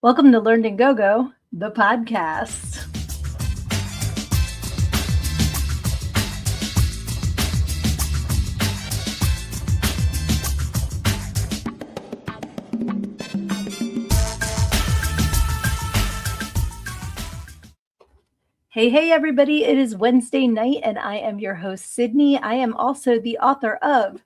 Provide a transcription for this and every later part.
Welcome to Learned and Go-Go, the podcast. Hey, everybody. It is Wednesday night, and I am your host, Sydnee. I am also the author of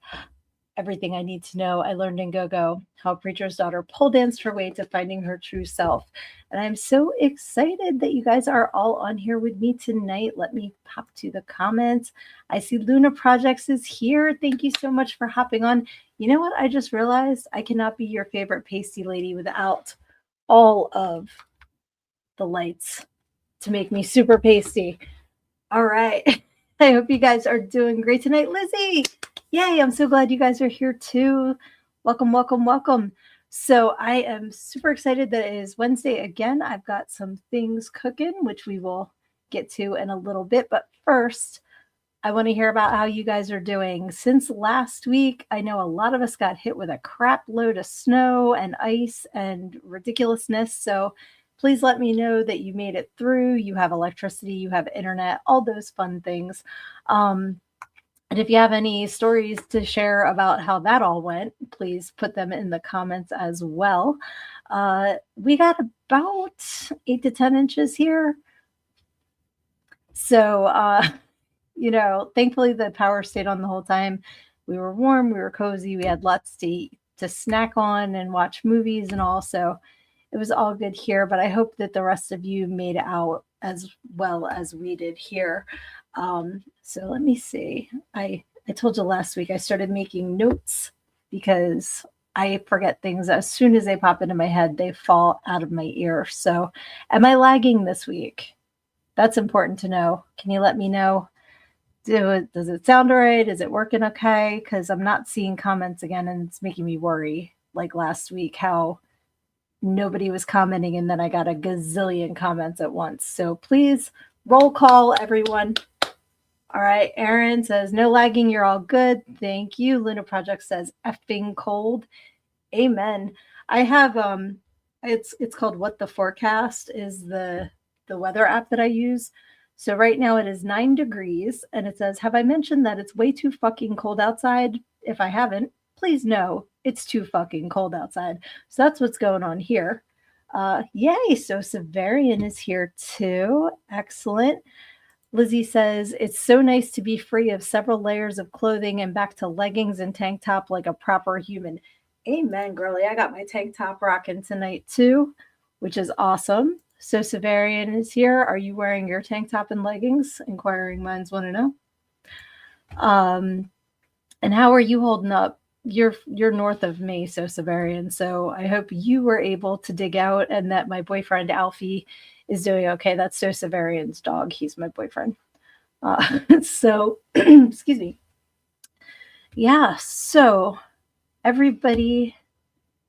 Everything I Need to Know I Learned in Go-Go, How a Preacher's Daughter Pole Danced Her Way to Finding Her True Self. And I'm so excited that you guys are all on here with me tonight. Let me pop to the comments. I see Luna Projects is here. Thank you so much for hopping on. You know what? I just realized I cannot be your favorite pasty lady without all of the lights to make me super pasty. All right. I hope you guys are doing great tonight. Lizzie, yay, I'm so glad you guys are here too. Welcome, welcome, welcome. So I am super excited that it is Wednesday again. I've got some things cooking, which we will get to in a little bit. But first, I want to hear about how you guys are doing. Since last week, I know a lot of us got hit with a crap load of snow and ice and ridiculousness. So please let me know that you made it through. You have electricity, you have internet, all those fun things. And if you have any stories to share about how that all went, please put them in the comments as well. We got about 8 to 10 inches here. So, thankfully the power stayed on the whole time. We were warm, we were cozy, we had lots to snack on and watch movies and all. So it was all good here, but I hope that the rest of you made it out as well as we did here. So let me see. I told you last week I started making notes because I forget things as soon as they pop into my head, they fall out of my ear. So am I lagging this week? That's important to know. Can you let me know? Does it sound all right? Is it working okay? Because I'm not seeing comments again, and it's making me worry, like last week, how nobody was commenting, and then I got a gazillion comments at once. So please roll call, everyone. All right, Aaron says, no lagging, you're all good. Thank you. Luna Project says, effing cold. Amen. I have, it's called What the Forecast is the weather app that I use. So right now it is 9 degrees, and it says, have I mentioned that it's way too fucking cold outside? If I haven't, please know it's too fucking cold outside. So that's what's going on here. Yay, so Severian is here too. Excellent. Lizzie says, it's so nice to be free of several layers of clothing and back to leggings and tank top like a proper human. Amen, girlie. I got my tank top rocking tonight too, which is awesome. So Severian is here. Are you wearing your tank top and leggings? Inquiring minds want to know. And how are you holding up? You're north of me, so Severian. So I hope you were able to dig out and that my boyfriend Alfie is doing okay. That's so Severian's dog. He's my boyfriend. So excuse me. Yeah, so everybody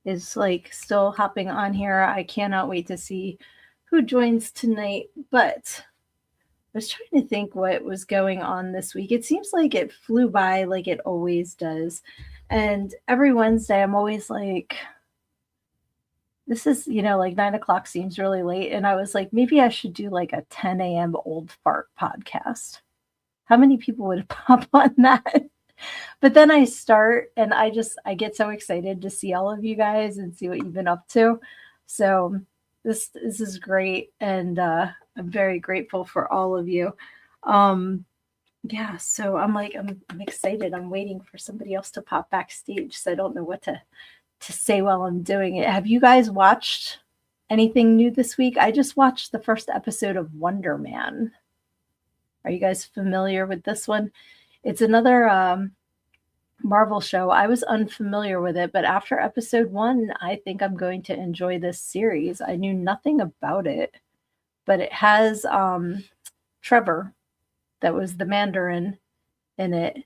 is like still hopping on here. I cannot wait to see who joins tonight, but I was trying to think what was going on this week. It seems like it flew by like it always does. And every Wednesday, I'm always like, this is, like 9 o'clock seems really late. And I was like, maybe I should do like a 10 a.m. old fart podcast. How many people would pop on that? But then I start and I get so excited to see all of you guys and see what you've been up to. So this is great. And I'm very grateful for all of you. Yeah, so I'm excited. I'm waiting for somebody else to pop backstage. So I don't know what to say while I'm doing it. Have you guys watched anything new this week? I just watched the first episode of Wonder Man. Are you guys familiar with this one? It's another Marvel show. I was unfamiliar with it, but after episode 1, I think I'm going to enjoy this series. I knew nothing about it, but it has Trevor, that was the Mandarin in it.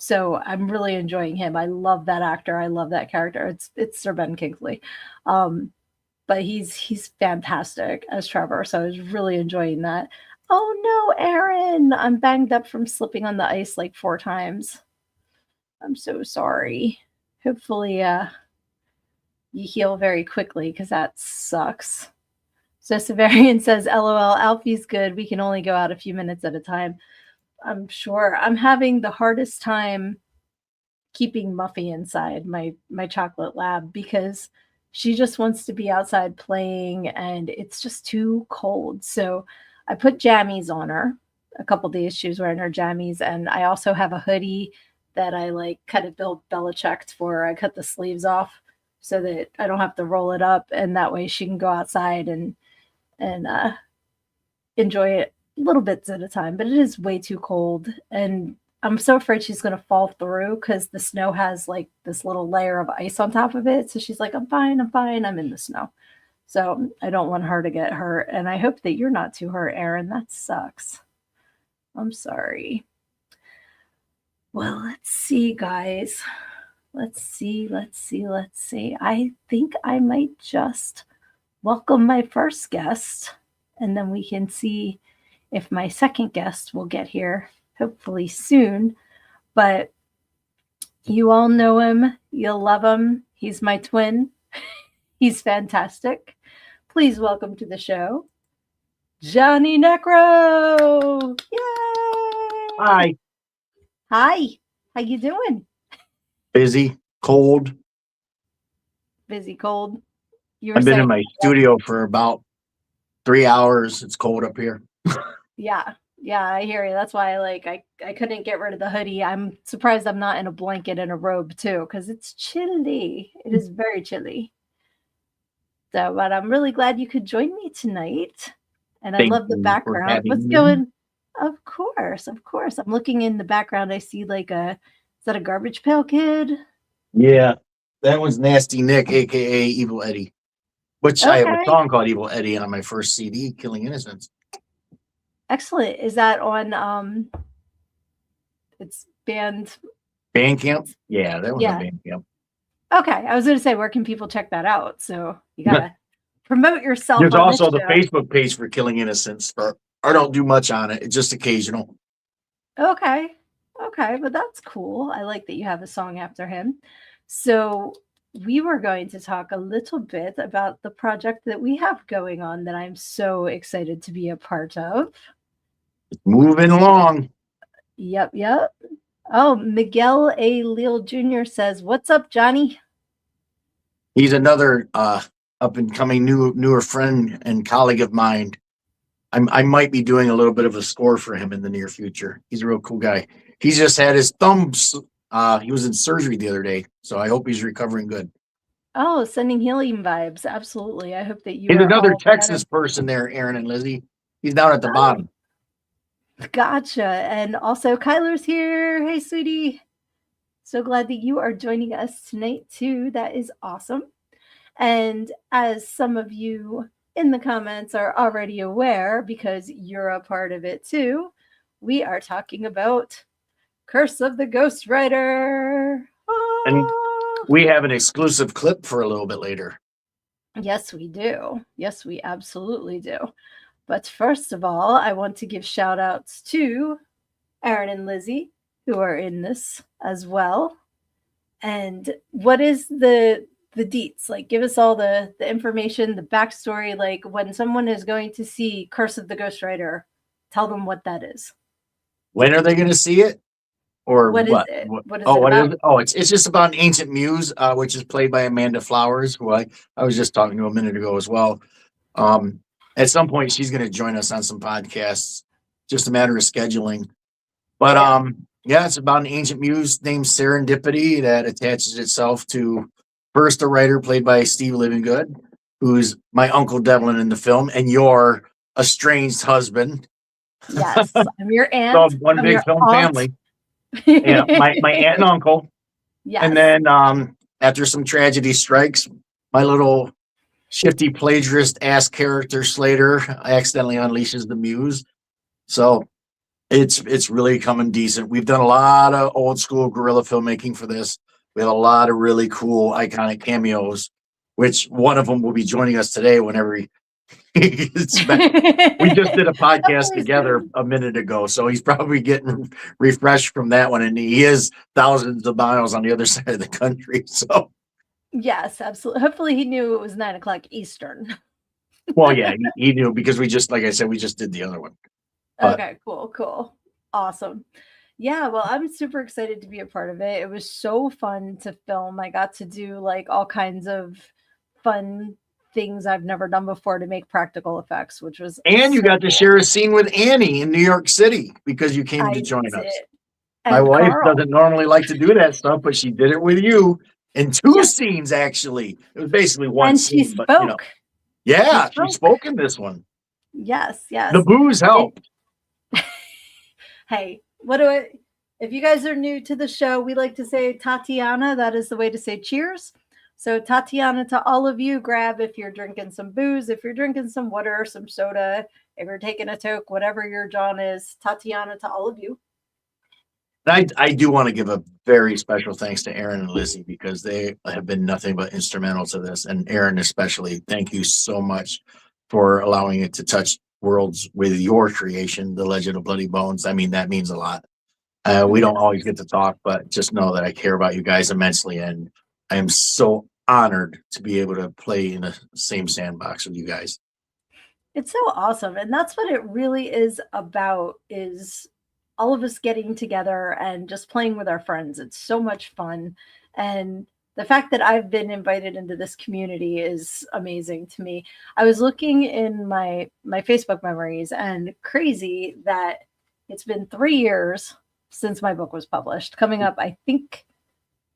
So I'm really enjoying him. I love that actor. I love that character. It's Sir Ben Kingsley. But he's fantastic as Trevor. So I was really enjoying that. Oh no, Aaron, I'm banged up from slipping on the ice like 4 times. I'm so sorry. Hopefully you heal very quickly because that sucks. So Severian says, LOL, Alfie's good. We can only go out a few minutes at a time. I'm sure. I'm having the hardest time keeping Muffy inside my chocolate lab because she just wants to be outside playing and it's just too cold. So I put jammies on her. A couple days she was wearing her jammies, and I also have a hoodie that I like kind of built Bella checked for her. I cut the sleeves off so that I don't have to roll it up, and that way she can go outside and enjoy it little bits at a time. But it is way too cold, and I'm so afraid she's going to fall through because the snow has like this little layer of ice on top of it. So she's like, I'm fine, I'm in the snow. So I don't want her to get hurt. And I hope that you're not too hurt, Aaron. That sucks. I'm sorry. Well, let's see, guys. Let's see. I think I might just welcome my first guest, and then we can see if my second guest will get here hopefully soon. But you all know him. You'll love him. He's my twin. He's fantastic. Please welcome to the show, Johnny Necro. Yay! Hi. Hi. How you doing? Busy, cold. Busy, cold. I've been in my studio for about 3 hours. It's cold up here. Yeah, I hear you. That's why I couldn't get rid of the hoodie. I'm surprised I'm not in a blanket and a robe too, because it's chilly. It is very chilly. So, but I'm really glad you could join me tonight. And I love the background. What's going? Of course. I'm looking in the background. I see is that a Garbage Pail Kid? Yeah, that was Nasty Nick, aka Evil Eddie. Which I have a song called Evil Eddie on my first CD, Killing Innocents. Excellent. Is that on it's Bandcamp? Yeah, that was on Bandcamp. Okay. I was gonna say, where can people check that out? So you gotta promote yourself. There's also the Facebook page for Killing Innocents, but I don't do much on it. It's just occasional. Okay, but that's cool. I like that you have a song after him. So we were going to talk a little bit about the project that we have going on that I'm so excited to be a part of. Moving along. Yep. Oh, Miguel A. Leal Jr. says, "What's up, Johnny?" He's another up and coming newer friend and colleague of mine. I might be doing a little bit of a score for him in the near future. He's a real cool guy. He's just had his thumbs. He was in surgery the other day, so I hope he's recovering good. Oh, sending healing vibes. Absolutely. I hope that you. He's another Texas person there, Aaron and Lizzie. He's down at the bottom. Gotcha. And also Kyler's here. Hey, sweetie. So glad that you are joining us tonight too. That is awesome. And as some of you in the comments are already aware, because you're a part of it too, we are talking about Curse of the Ghost Rider. Oh. And we have an exclusive clip for a little bit later. Yes, we do. Yes, we absolutely do. But first of all, I want to give shout outs to Aaron and Lizzie, who are in this as well. And what is the deets? Like, give us all the information, the backstory. Like, when someone is going to see Curse of the Ghost Rider, tell them what that is. When are they going to see it? Or what? Is it? What is it about? Oh, it's just about an ancient muse, which is played by Amanda Flowers, who I was just talking to a minute ago as well. At some point, she's going to join us on some podcasts. Just a matter of scheduling. But yeah, it's about an ancient muse named Serendipity that attaches itself to first a writer played by Steve Livingood, who's my Uncle Devlin in the film, and your estranged husband. Yes, I'm your aunt. So one big film family. Yeah, my aunt and uncle. Yes. And then after some tragedy strikes, my little shifty plagiarist ass character Slater accidentally unleashes the muse. So it's really coming decent. We've done a lot of old school guerrilla filmmaking for this. We have a lot of really cool iconic cameos, which one of them will be joining us today whenever we just did a podcast together a minute ago, so he's probably getting refreshed from that one, and he is thousands of miles on the other side of the country. So Yes, absolutely. Hopefully he knew it was 9 o'clock Eastern. Well, yeah, he knew because we just, like I said, we just did the other one. But Okay, cool. Awesome. Yeah, well, I'm super excited to be a part of it. It was so fun to film. I got to do like all kinds of fun things I've never done before to make practical effects, which was and you so got to cool. share a scene with Annie in New York City because you came to I join did. us. My And wife Carl. doesn't normally like to do that stuff, but she did it with you in two Yeah. scenes, actually. It was basically one And she scene, but spoke. She yeah, she spoke. spoke in this one. Yes, The yes. booze It, helped. hey, if you guys are new to the show, we like to say Tatiana. That is the way to say cheers. So, Tatiana, to all of you, grab if you're drinking some booze, if you're drinking some water, some soda, if you're taking a toke, whatever your John is. Tatiana, to all of you. I do want to give a very special thanks to Aaron and Lizzie because they have been nothing but instrumental to this. And Aaron, especially, thank you so much for allowing it to touch worlds with your creation, The Legend of Bloody Bones. I mean, that means a lot. We don't Yes. always get to talk, but just know that I care about you guys immensely. And I am so honored to be able to play in the same sandbox with you guys. It's so awesome. And that's what it really is about is all of us getting together and just playing with our friends. It's so much fun. And the fact that I've been invited into this community is amazing to me. I was looking in my Facebook memories and crazy that it's been 3 years since my book was published. Coming up, I think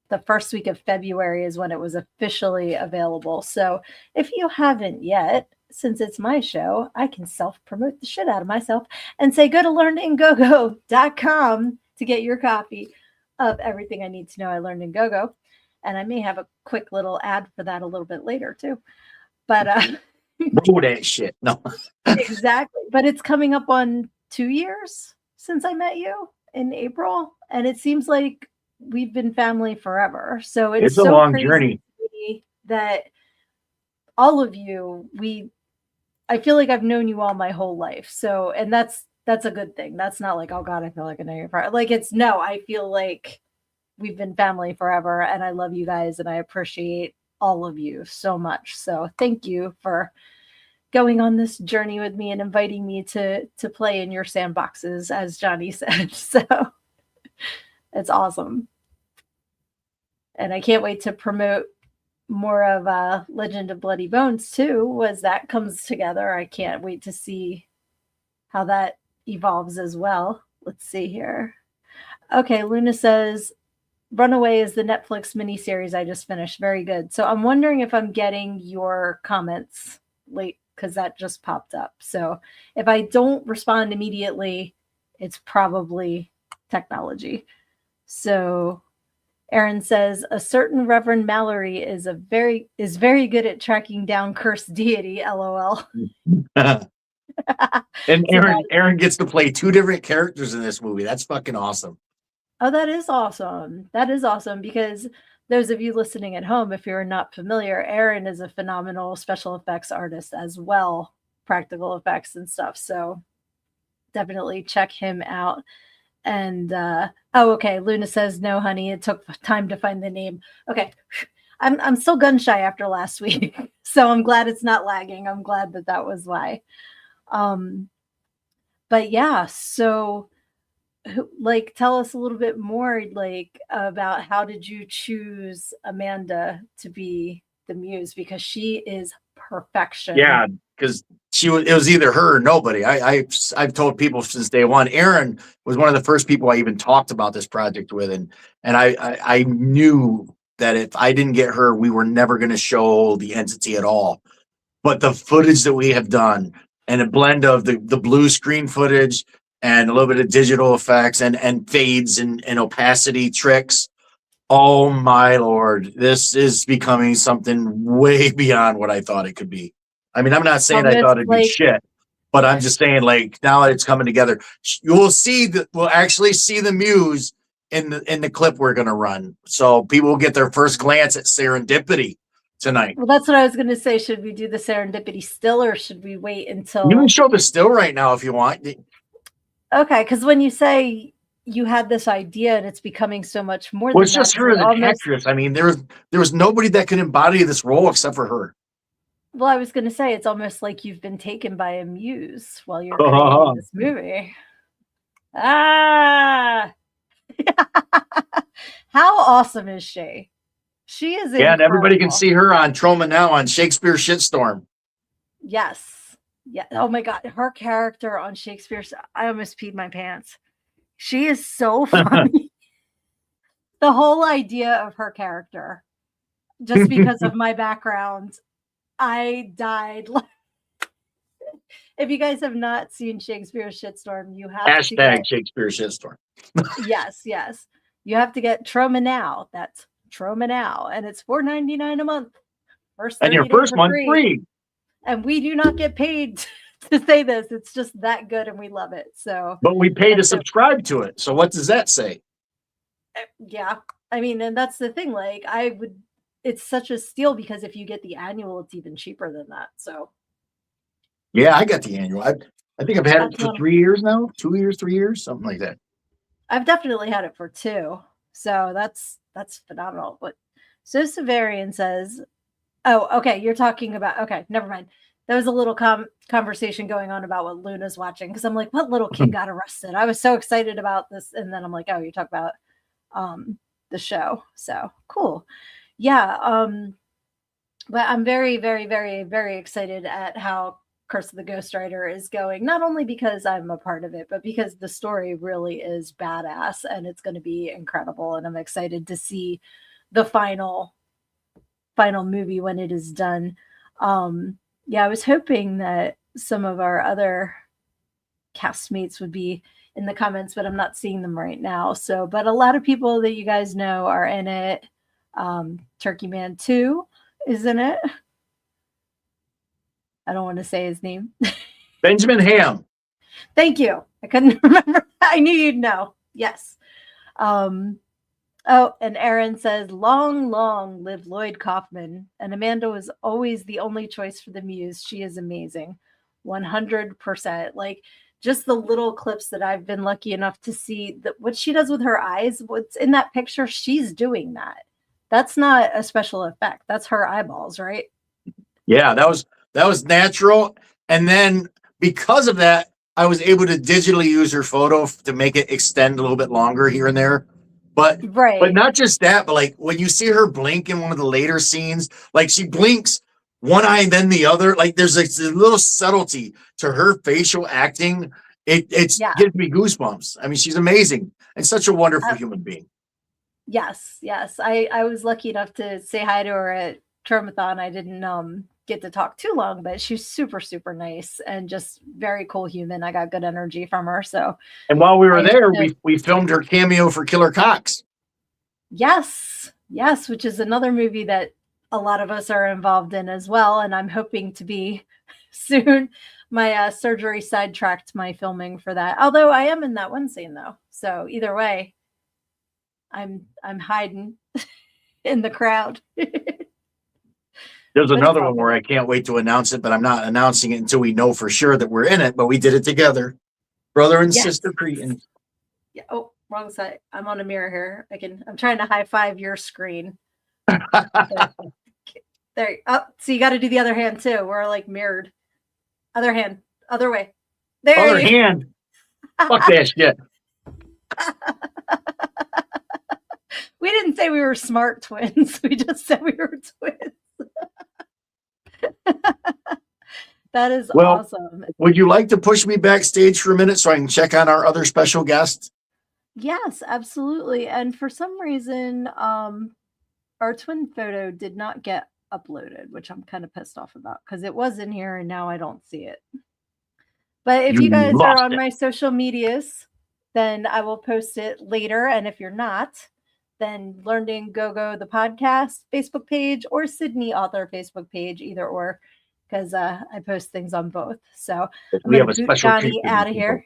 the first week of February is when it was officially available. So if you haven't yet, since it's my show, I can self promote the shit out of myself and say go to learnedingogo.com to get your copy of everything I need to know I learned in GoGo. And I may have a quick little ad for that a little bit later too. But Whoa, that shit. No. exactly. But it's coming up on 2 years since I met you in April. And it seems like we've been family forever. So it's It's a so long crazy journey. to me that all of you, I feel like I've known you all my whole life. So, and that's a good thing. That's not like, oh God, I feel like I know you forever. Like it's no, I feel like we've been family forever and I love you guys and I appreciate all of you so much. So thank you for going on this journey with me and inviting me to play in your sandboxes, as Johnny said. So it's awesome. And I can't wait to promote more of Legend of Bloody Bones too, as that comes together. I can't wait to see how that evolves as well. Let's see here. Okay, Luna says Runaway is the Netflix miniseries I just finished. Very good. So I'm wondering if I'm getting your comments late because that just popped up. So if I don't respond immediately, it's probably technology. So Aaron says a certain Reverend Mallory is very good at tracking down cursed deity. LOL. And So Aaron gets to play two different characters in this movie. That's fucking awesome. oh, that is awesome. That is awesome because those of you listening at home, if you're not familiar, Aaron is a phenomenal special effects artist as well, practical effects and stuff. So definitely check him out. And oh, okay. Luna says no, honey. It took time to find the name. Okay, I'm still gun shy after last week, so I'm glad it's not lagging. I'm glad that was why. Um, but yeah, so like tell us a little bit more like about how did you choose Amanda to be the muse because she is perfection. Yeah, because it was either her or nobody. I've told people since day one. Aaron was one of the first people I even talked about this project with, and I knew that if I didn't get her, we were never going to show the entity at all. But the footage that we have done and a blend of the blue screen footage and a little bit of digital effects and fades and opacity tricks. Oh my Lord, this is becoming something way beyond what I thought it could be. I mean, I'm not saying I thought Almost it'd be like shit, but I'm just saying like now that it's coming together, we'll actually see the muse in the clip we're gonna run. So people will get their first glance at serendipity tonight. well, that's what I was going to say. Should we do the serendipity still, or should we wait You can until? show the still right now if you want. Okay, because when you say you had this idea and it's becoming so much more Well, than it's that. just her as an actress. I mean, there was nobody that could embody this role except for her. Well, I was going to say, it's almost like you've been taken by a muse while you're creating this movie. Ah, how awesome is she? She is incredible. Yeah, and everybody can see her on Troma now on Shakespeare Shitstorm. Yes. Yeah. Oh my God. Her character on Shakespeare, I almost peed my pants. She is so funny. The whole idea of her character, just because of my background, I died. If you guys have not seen Shakespeare Shitstorm, you have to Hashtag Shakespeare Shitstorm. Yes. You have to get Troma Now. That's Troma Now. And it's $4.99 a month. And your first month free. And we do not get paid to say this. It's just that good and we love it. So, but we pay to subscribe to it. So what does that say? Yeah. I mean, and that's the thing. Like, it's such a steal because if you get the annual, it's even cheaper than that. So, yeah, I got the annual. I think I've had it for 3 years now, 2 years, 3 years, something like that. I've definitely had it for 2. So that's phenomenal. But So Severian says, oh, okay, you're talking about, okay, never mind. There was a little conversation going on about what Luna's watching because I'm like, what little kid got arrested? I was so excited about this. And then I'm like, oh, you talk about the show. So cool. Yeah. But I'm very, very, very, very excited at how Curse of the Ghost Rider is going, not only because I'm a part of it, but because the story really is badass and it's going to be incredible. And I'm excited to see the final movie when it is done. Yeah, I was hoping that some of our other castmates would be in the comments, but I'm not seeing them right now. So, but a lot of people that you guys know are in it. Turkey Man 2 is in it. I don't want to say his name. Benjamin Ham. Thank you. I couldn't remember. I knew you'd know. Yes. Oh, and Aaron says, long, long live Lloyd Kaufman. And Amanda was always the only choice for the muse. She is amazing. 100%. Like, just the little clips that I've been lucky enough to see, that what she does with her eyes, what's in that picture, she's doing that. That's not a special effect. That's her eyeballs, right? Yeah, that was natural. And then because of that, I was able to digitally use her photo to make it extend a little bit longer here and there. But not just that, but like when you see her blink in one of the later scenes, like she blinks one eye and then the other, like there's like a little subtlety to her facial acting. It gives me goosebumps. I mean, she's amazing and such a wonderful human being. Yes. I was lucky enough to say hi to her at Tromathon. I didn't get to talk too long, but she's super, super nice and just very cool human. I got good energy from her. So, and while we were there, we filmed her cameo for Killer Cox. Yes, which is another movie that a lot of us are involved in as well. And I'm hoping to be soon. My surgery sidetracked my filming for that. Although I am in that one scene though. So either way, I'm hiding in the crowd. There's another one where I can't wait to announce it, but I'm not announcing it until we know for sure that we're in it, but we did it together. Brother and sister Cretan. Yeah. Oh, wrong side. I'm on a mirror here. I'm trying to high five your screen. There. Oh, so you got to do the other hand too. We're like mirrored. Other hand. Other way. There. Other hand. Fuck that shit. We didn't say we were smart twins. We just said we were twins. That is awesome. Would you like to push me backstage for a minute so I can check on our other special guest? Yes, absolutely. And for some reason, our twin photo did not get uploaded, which I'm kind of pissed off about because it was in here and now I don't see it. But if you guys are on my social medias, then I will post it later. And if you're not, then Learning Go-Go, the podcast Facebook page, or Sydnee author Facebook page, either or, because I post things on both. So we have a special Johnny out of here.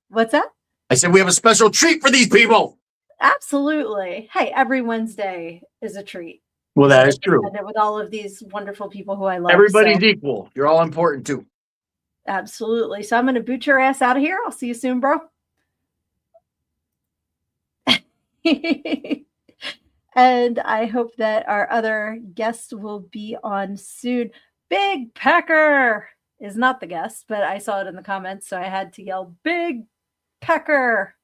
What's that? I said we have a special treat for these people. Absolutely. Hey, every Wednesday is a treat. Well, that is true. With all of these wonderful people who I love. Everybody's equal. You're all important too. Absolutely. So I'm going to boot your ass out of here. I'll see you soon, bro. And I hope that our other guest will be on soon. Big Pecker is not the guest, but I saw it in the comments, so I had to yell Big Pecker.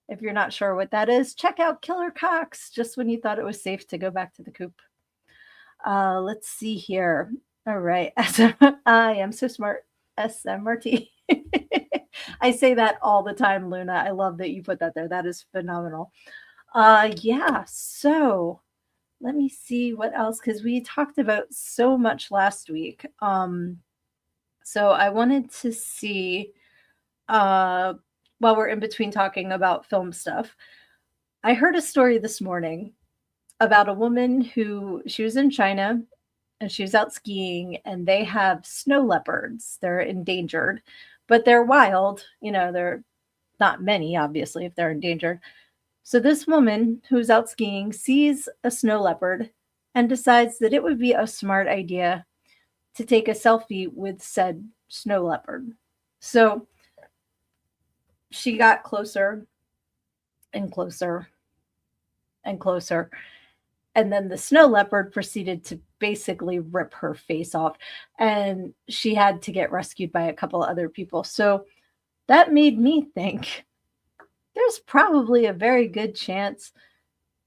If you're not sure what that is, check out Killer Cox just when you thought it was safe to go back to the coop. Let's see here. All right. I am so smart. SMRT. I say that all the time, Luna. I love that you put that there. That is phenomenal. Yeah. So let me see what else, because we talked about so much last week. So I wanted to see, while we're in between talking about film stuff, I heard a story this morning about a woman who she was in China and she was out skiing, and they have snow leopards. They're endangered, but they're wild. They're not many, obviously, if they're endangered. So this woman who's out skiing sees a snow leopard and decides that it would be a smart idea to take a selfie with said snow leopard. So she got closer and closer and closer. And then the snow leopard proceeded to basically rip her face off. And she had to get rescued by a couple other people. So that made me think there's probably a very good chance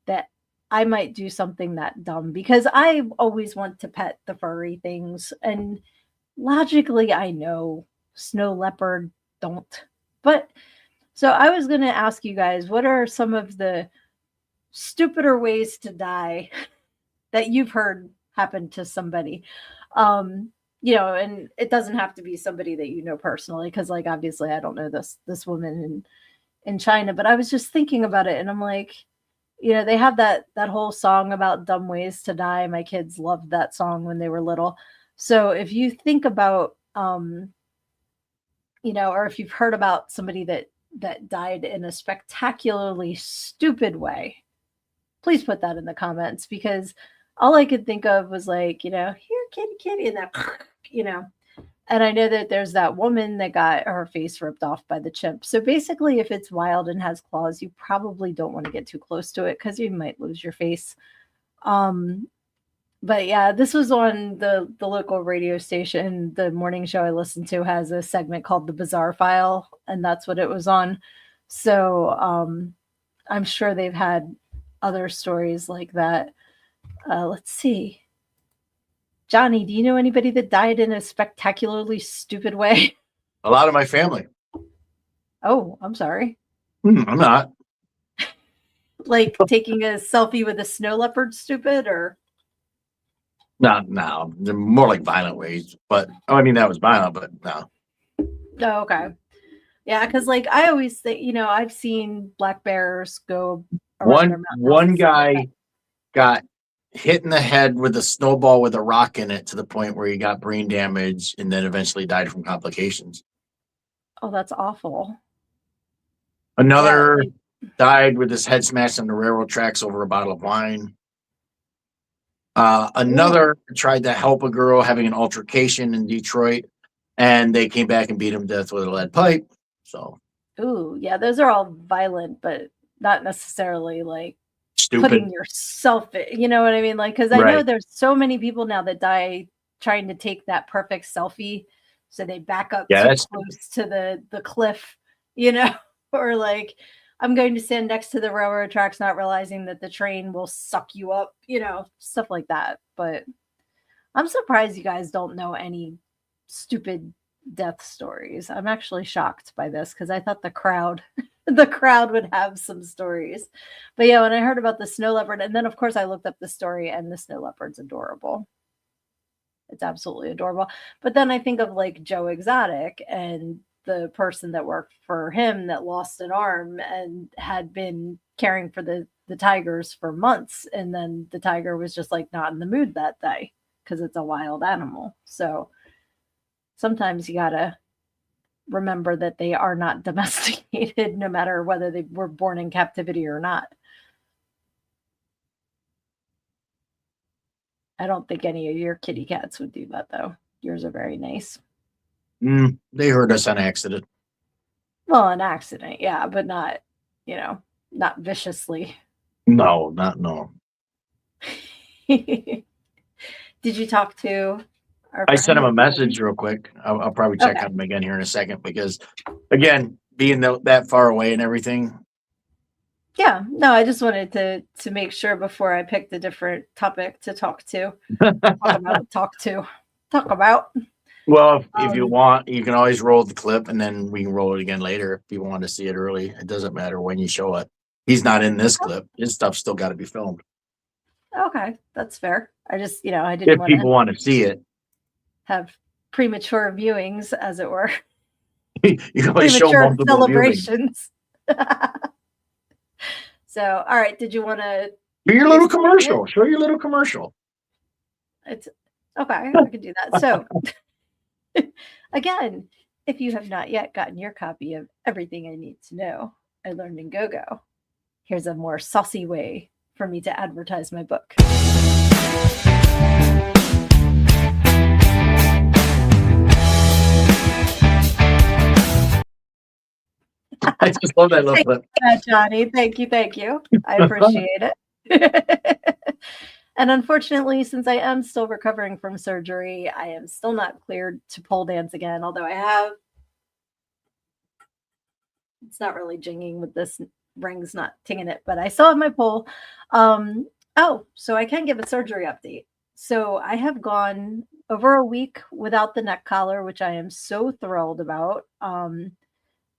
that I might do something that dumb, because I always want to pet the furry things. And logically, I know snow leopard don't. But so I was going to ask you guys, what are some of the stupider ways to die that you've heard happen to somebody? And it doesn't have to be somebody that you know personally, because like obviously I don't know this woman in China, but I was just thinking about it, and I'm like, they have that whole song about dumb ways to die. My kids loved that song when they were little. So if you think about or if you've heard about somebody that died in a spectacularly stupid way, please put that in the comments, because all I could think of was like, here, kitty, and that, and I know that there's that woman that got her face ripped off by the chimp. So basically, if it's wild and has claws, you probably don't want to get too close to it, because you might lose your face. But yeah, this was on the local radio station. The morning show I listened to has a segment called The Bizarre File, and that's what it was on. So I'm sure they've had other stories like that. Let's see. Johnny, do you know anybody that died in a spectacularly stupid way? A lot of my family. Oh, I'm sorry. I'm not. Like taking a selfie with a snow leopard stupid, or? No. They're more like violent ways. But, I mean, that was violent, but no. Oh, okay. Yeah, because like I always think, I've seen black bears go around their mountain One houses. guy got hit in the head with a snowball with a rock in it to the point where he got brain damage and then eventually died from complications. Oh, that's awful. Another died with his head smashed on the railroad tracks over a bottle of wine. Another tried to help a girl having an altercation in Detroit, and they came back and beat him to death with a lead pipe. So, ooh, yeah, those are all violent, but not necessarily like stupid. Putting yourself, you know what I mean? Like, because I know there's so many people now that die trying to take that perfect selfie, so they back up too close to the cliff, or like, I'm going to stand next to the railroad tracks, not realizing that the train will suck you up, stuff like that. But I'm surprised you guys don't know any stupid death stories. I'm actually shocked by this, because I thought the crowd would have some stories. But yeah, when I heard about the snow leopard, and then of course I looked up the story, and the snow leopard's adorable. It's absolutely adorable. But then I think of like Joe Exotic and the person that worked for him that lost an arm and had been caring for the tigers for months, and then the tiger was just like not in the mood that day because it's a wild animal. So sometimes you gotta remember that they are not domesticated, no matter whether they were born in captivity or not. I don't think any of your kitty cats would do that, though. Yours are very nice. They hurt us on accident. Well, an accident, yeah, but not, not viciously. No, not no. Did you talk to our I sent him friend? a message real quick. I'll probably check Okay. on him again here in a second because, again, being that far away and everything. Yeah, no, I just wanted to make sure before I picked a different topic to talk about. Well, if you Um, want, you can always roll the clip and then we can roll it again later if you want to see it early. It doesn't matter when you show it. He's not in this clip. His stuff's still got to be filmed. okay, that's fair. I just, I didn't If want to people want to see it, have premature viewings, as it were, you can always show premature multiple viewings. celebrations. So, all right, did you want to? Do your little commercial. Show your little commercial. It's okay. I can do that. So, again, if you have not yet gotten your copy of Everything I Need to Know, I Learned in Go-Go, here's a more saucy way for me to advertise my book. I just love that little clip. Yeah, Johnny. Thank you. Thank you. I appreciate it. And unfortunately, since I am still recovering from surgery, I am still not cleared to pole dance again, although I have. It's not really jinging with this ring's not tinging it, but I still have my pole. So I can give a surgery update. So I have gone over a week without the neck collar, which I am so thrilled about.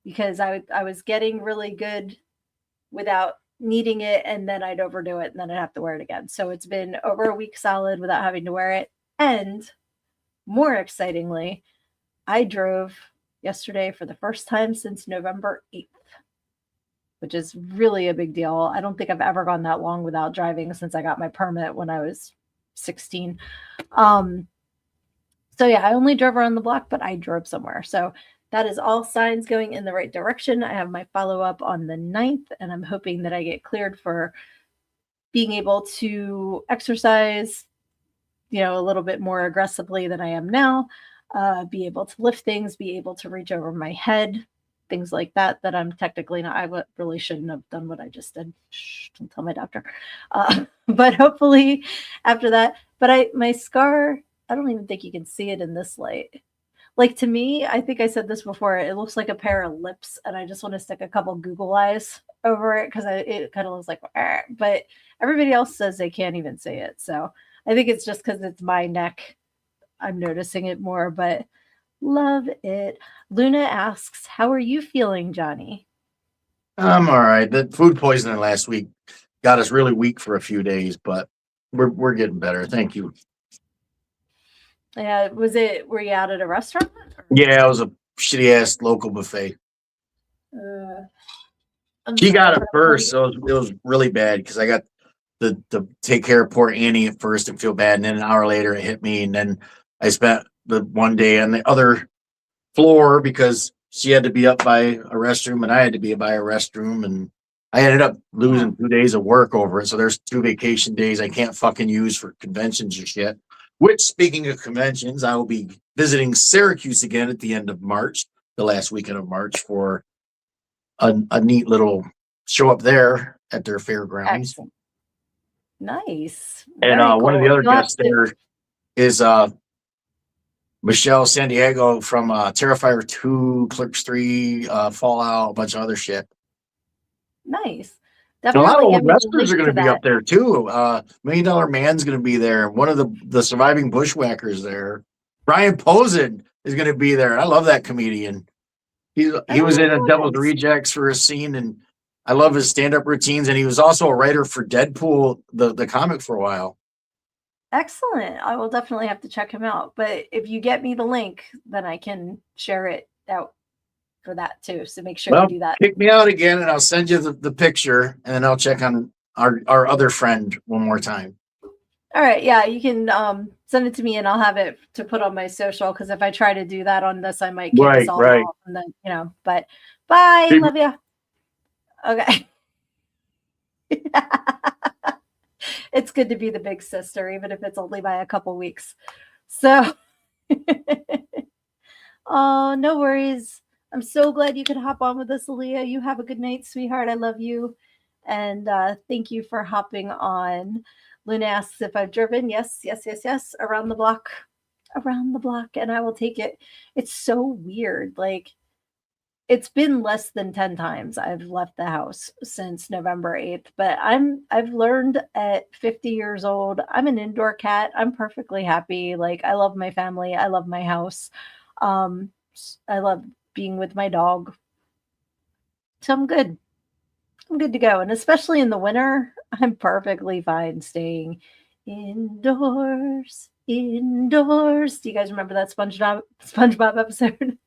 Because I was getting really good without needing it, and then I'd overdo it, and then I'd have to wear it again. So it's been over a week solid without having to wear it. And more excitingly, I drove yesterday for the first time since November 8th, which is really a big deal. I don't think I've ever gone that long without driving since I got my permit when I was 16. So yeah, I only drove around the block, but I drove somewhere. So that is all signs going in the right direction. I have my follow-up on the 9th, and I'm hoping that I get cleared for being able to exercise, a little bit more aggressively than I am now, be able to lift things, be able to reach over my head, things like that I'm technically not. I really shouldn't have done what I just did. Shh, don't tell my doctor. But hopefully after that, but my scar, I don't even think you can see it in this light. Like, to me, I think I said this before, it looks like a pair of lips, and I just want to stick a couple Google eyes over it because it kind of looks like, but everybody else says they can't even see it. So I think it's just because it's my neck. I'm noticing it more, but love it. Luna asks, how are you feeling, Johnny? I'm all right. The food poisoning last week got us really weak for a few days, but we're getting better. Thank you. Yeah, were you out at a restaurant? Yeah, it was a shitty ass local buffet. She got it first, so it was really bad because I got to take care of poor Annie at first and feel bad, and then an hour later it hit me, and then I spent the one day on the other floor because she had to be up by a restroom and I had to be by a restroom, and I ended up losing 2 days of work over it. So there's 2 vacation days I can't fucking use for conventions or shit. Which, speaking of conventions, I will be visiting Syracuse again at the end of March, the last weekend of March, for a neat little show up there at their fairgrounds. Excellent. Nice. And Very one of the cool. other guests there is Michelle San Diego from Terrifier 2, Clerks 3, Fallout, a bunch of other shit. Nice. And a lot Definitely of give old me the wrestlers are link going to to be up that. there too. $1 Million Man's going to be there. One of the surviving bushwhackers there. Brian Posen is going to be there. I love that comedian. He was in a Devil's Rejects for a scene, and I love his stand-up routines. And he was also a writer for Deadpool, the comic, for a while. Excellent. I will definitely have to check him out. But if you get me the link, then I can share it out for that too. So make sure you do that. Kick me out again, and I'll send you the picture, and then I'll check on our other friend one more time. All right. Yeah, you can send it to me, and I'll have it to put on my social. Because if I try to do that on this, I might kick us all off. And then, but bye. Love you. Okay. It's good to be the big sister, even if it's only by a couple weeks. So, oh, no worries. I'm so glad you could hop on with us, Aaliyah. You have a good night, sweetheart. I love you. And thank you for hopping on. Luna asks if I've driven. Yes, yes, yes, yes. Around the block, and I will take it. It's so weird. Like, it's been less than 10 times I've left the house since November 8th, but I've learned at 50 years old, I'm an indoor cat. I'm perfectly happy. Like, I love my family, I love my house. I love being with my dog. So I'm good. I'm good to go. And especially in the winter, I'm perfectly fine staying indoors. Indoors. Do you guys remember that SpongeBob episode?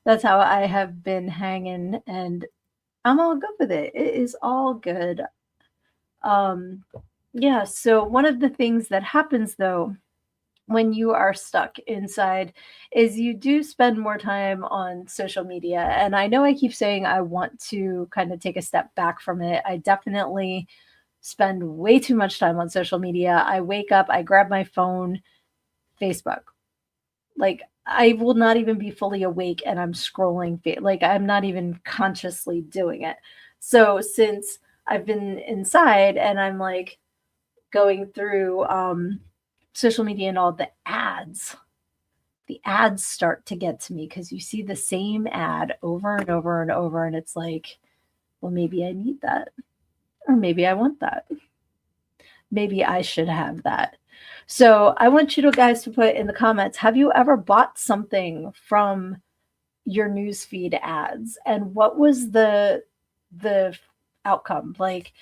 That's how I have been hanging, and I'm all good with it. It is all good. Um, yeah, so one of the things that happens though when you are stuck inside is you do spend more time on social media. And I know I keep saying I want to kind of take a step back from it. I definitely spend way too much time on social media. I wake up, I grab my phone, Facebook. Like, I will not even be fully awake and I'm scrolling, like, I'm not even consciously doing it. So since I've been inside and I'm like going through social media and all the ads start to get to me because you see the same ad over and over and over, and it's like, well, maybe I need that, or maybe I want that, maybe I should have that. So I want you to guys to put in the comments, have you ever bought something from your newsfeed ads, and what was the outcome? Like,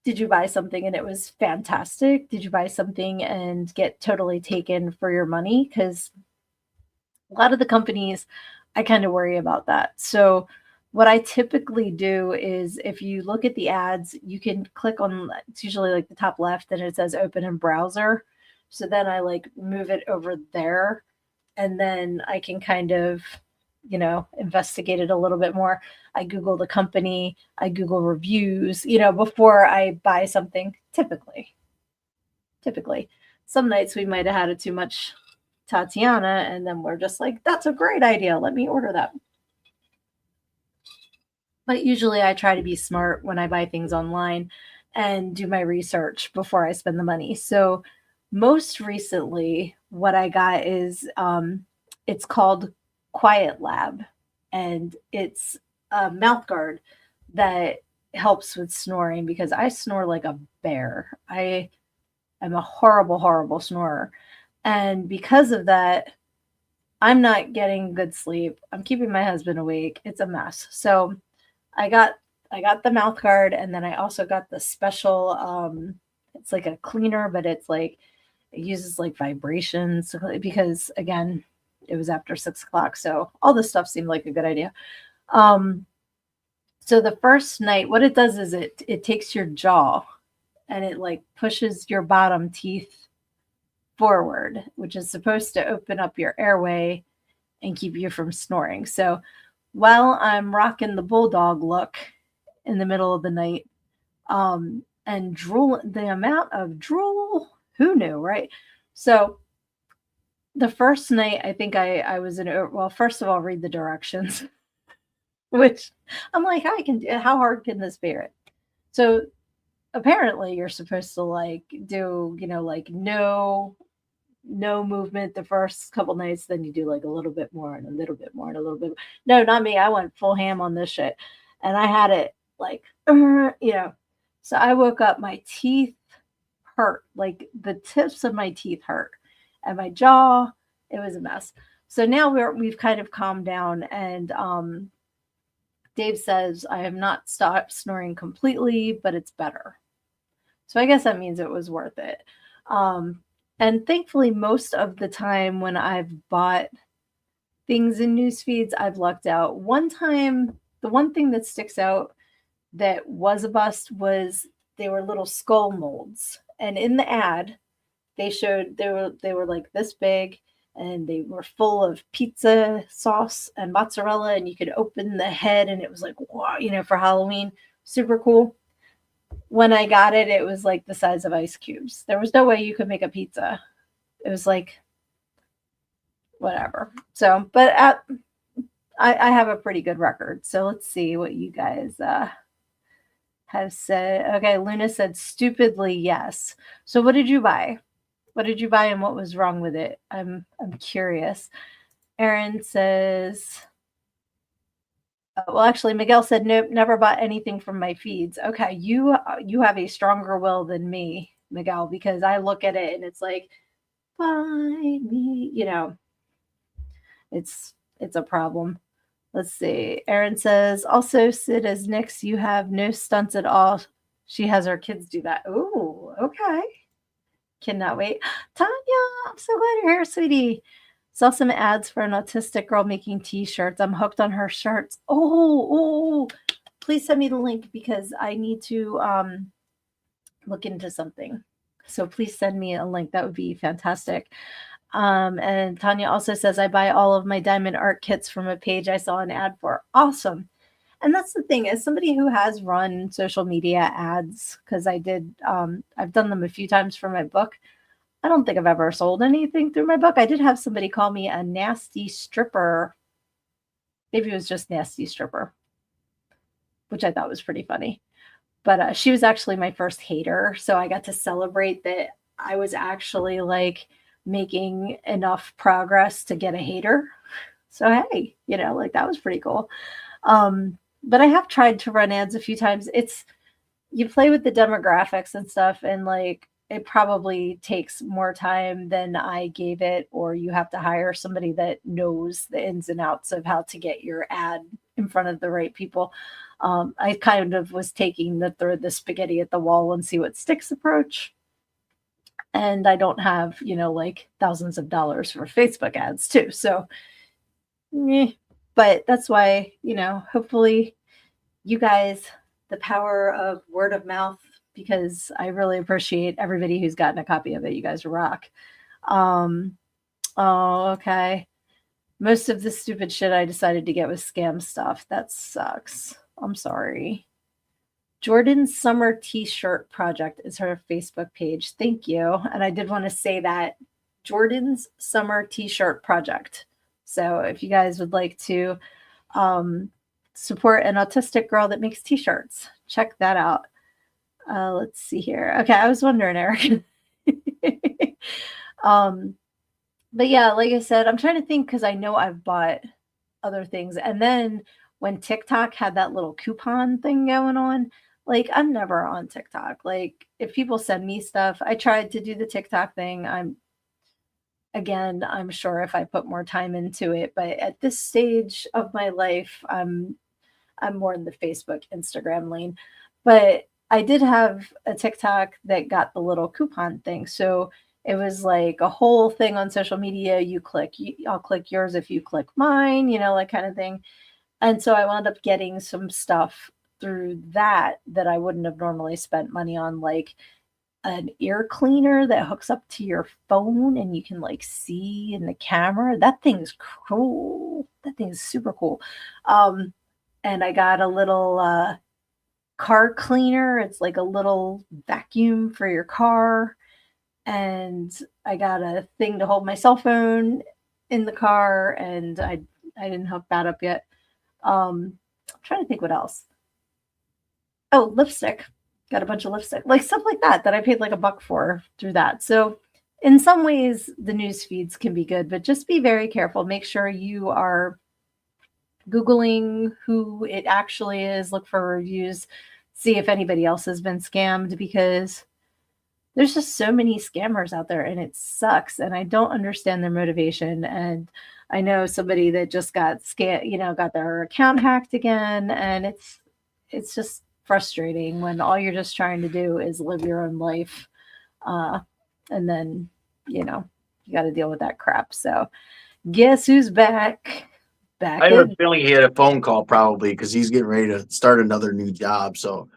did you buy something and it was fantastic? Did you buy something and get totally taken for your money? Because a lot of the companies, I kind of worry about that. So what I typically do is, if you look at the ads, you can click on, it's usually like the top left, and it says open in browser. So then I like move it over there, and then I can kind of, investigate it a little bit more. I Google the company, I Google reviews, before I buy something. Typically, some nights we might have had it too much Tatiana, and then we're just like, that's a great idea. Let me order that. But usually I try to be smart when I buy things online and do my research before I spend the money. So most recently, what I got is it's called Quiet Lab, and it's a mouth guard that helps with snoring because I snore like a bear. I am a horrible, horrible snorer. And because of that, I'm not getting good sleep. I'm keeping my husband awake. It's a mess. So I got I got the mouth guard, and then I also got the special it's like a cleaner, but it's like it uses like vibrations because again, it was after 6 o'clock. So all this stuff seemed like a good idea. Um so the first night, what it does is it takes your jaw and it like pushes your bottom teeth forward, which is supposed to open up your airway and keep you from snoring. So while I'm rocking the bulldog look in the middle of the night, and drool, the amount of drool, who knew, right? So the first night, I think I was in, well, first of all, read the directions, which I'm like, how hard can this be? Right? So apparently you're supposed to like do, like no movement the first couple nights, then you do like a little bit more and a little bit more and a little bit. No, not me. I went full ham on this shit, and I had it like, So I woke up, my teeth hurt, like the tips of my teeth hurt, and my jaw. It was a mess. So now we've kind of calmed down, and Dave says I have not stopped snoring completely, but it's better. So I guess that means it was worth it. And thankfully, most of the time when I've bought things in news feeds, I've lucked out. One time, the one thing that sticks out that was a bust was they were little skull molds. And in the ad, they showed they were like this big, and they were full of pizza sauce and mozzarella, and you could open the head and it was like, wow, for Halloween. Super cool. When I got it, it was like the size of ice cubes. There was no way you could make a pizza. It was like whatever. So, but I have a pretty good record. So let's see what you guys have said. Okay, Luna said stupidly yes. So what did you buy? What did you buy and what was wrong with it? I'm curious. Aaron says, well, actually, Miguel said nope, never bought anything from my feeds. Okay, you have a stronger will than me, Miguel, because I look at it and it's like, buy me, it's a problem. Let's see. Aaron says, also, Sid as Nix, you have no stunts at all. She has her kids do that. Oh, okay. Cannot wait. Tanya, I'm so glad you're here, sweetie. Saw some ads for an autistic girl making t-shirts. I'm hooked on her shirts. Oh, please send me the link because I need to look into something. So please send me a link. That would be fantastic. And Tanya also says, I buy all of my diamond art kits from a page I saw an ad for. Awesome. And that's the thing, as somebody who has run social media ads, because I've done them a few times for my book. I don't think I've ever sold anything through my book. I did have somebody call me a nasty stripper. Maybe it was just nasty stripper, which I thought was pretty funny. But she was actually my first hater. So I got to celebrate that I was actually like making enough progress to get a hater. So, hey, like that was pretty cool. But I have tried to run ads a few times. You play with the demographics and stuff, and like it probably takes more time than I gave it, or you have to hire somebody that knows the ins and outs of how to get your ad in front of the right people. I kind of was taking the throw the spaghetti at the wall and see what sticks approach. And I don't have, like thousands of dollars for Facebook ads too. So, but that's why, hopefully you guys, the power of word of mouth, because I really appreciate everybody who's gotten a copy of it. You guys rock. Oh, okay. Most of the stupid shit I decided to get was scam stuff. That sucks. I'm sorry. Jordan's Summer T-shirt project is her Facebook page. Thank you. And I did want to say that Jordan's Summer T-shirt project. So if you guys would like to support an autistic girl that makes T-shirts, check that out. Let's see here. Okay, I was wondering, Eric. But yeah, like I said, I'm trying to think because I know I've bought other things. And then when TikTok had that little coupon thing going on, like I'm never on TikTok. Like if people send me stuff, I tried to do the TikTok thing. I'm sure if I put more time into it, but at this stage of my life, I'm more in the Facebook, Instagram lane. But I did have a TikTok that got the little coupon thing. So it was like a whole thing on social media. I'll click yours if you click mine, like kind of thing. And so I wound up getting some stuff through that I wouldn't have normally spent money on, like an ear cleaner that hooks up to your phone and you can like see in the camera. That thing's cool. That thing's super cool. And I got a little car cleaner. It's like a little vacuum for your car. And I got a thing to hold my cell phone in the car, and I didn't hook that up yet. I'm trying to think what else. Oh, lipstick. Got a bunch of lipstick, like stuff like that I paid like $1 for through that. So in some ways the news feeds can be good, but just be very careful. Make sure you are Googling who it actually is, look for reviews, see if anybody else has been scammed, because there's just so many scammers out there and it sucks. And I don't understand their motivation. And I know somebody that just got got their account hacked again. And it's just frustrating when all you're just trying to do is live your own life. And then, you got to deal with that crap. So guess who's back? I have a feeling he had a phone call probably because he's getting ready to start another new job. So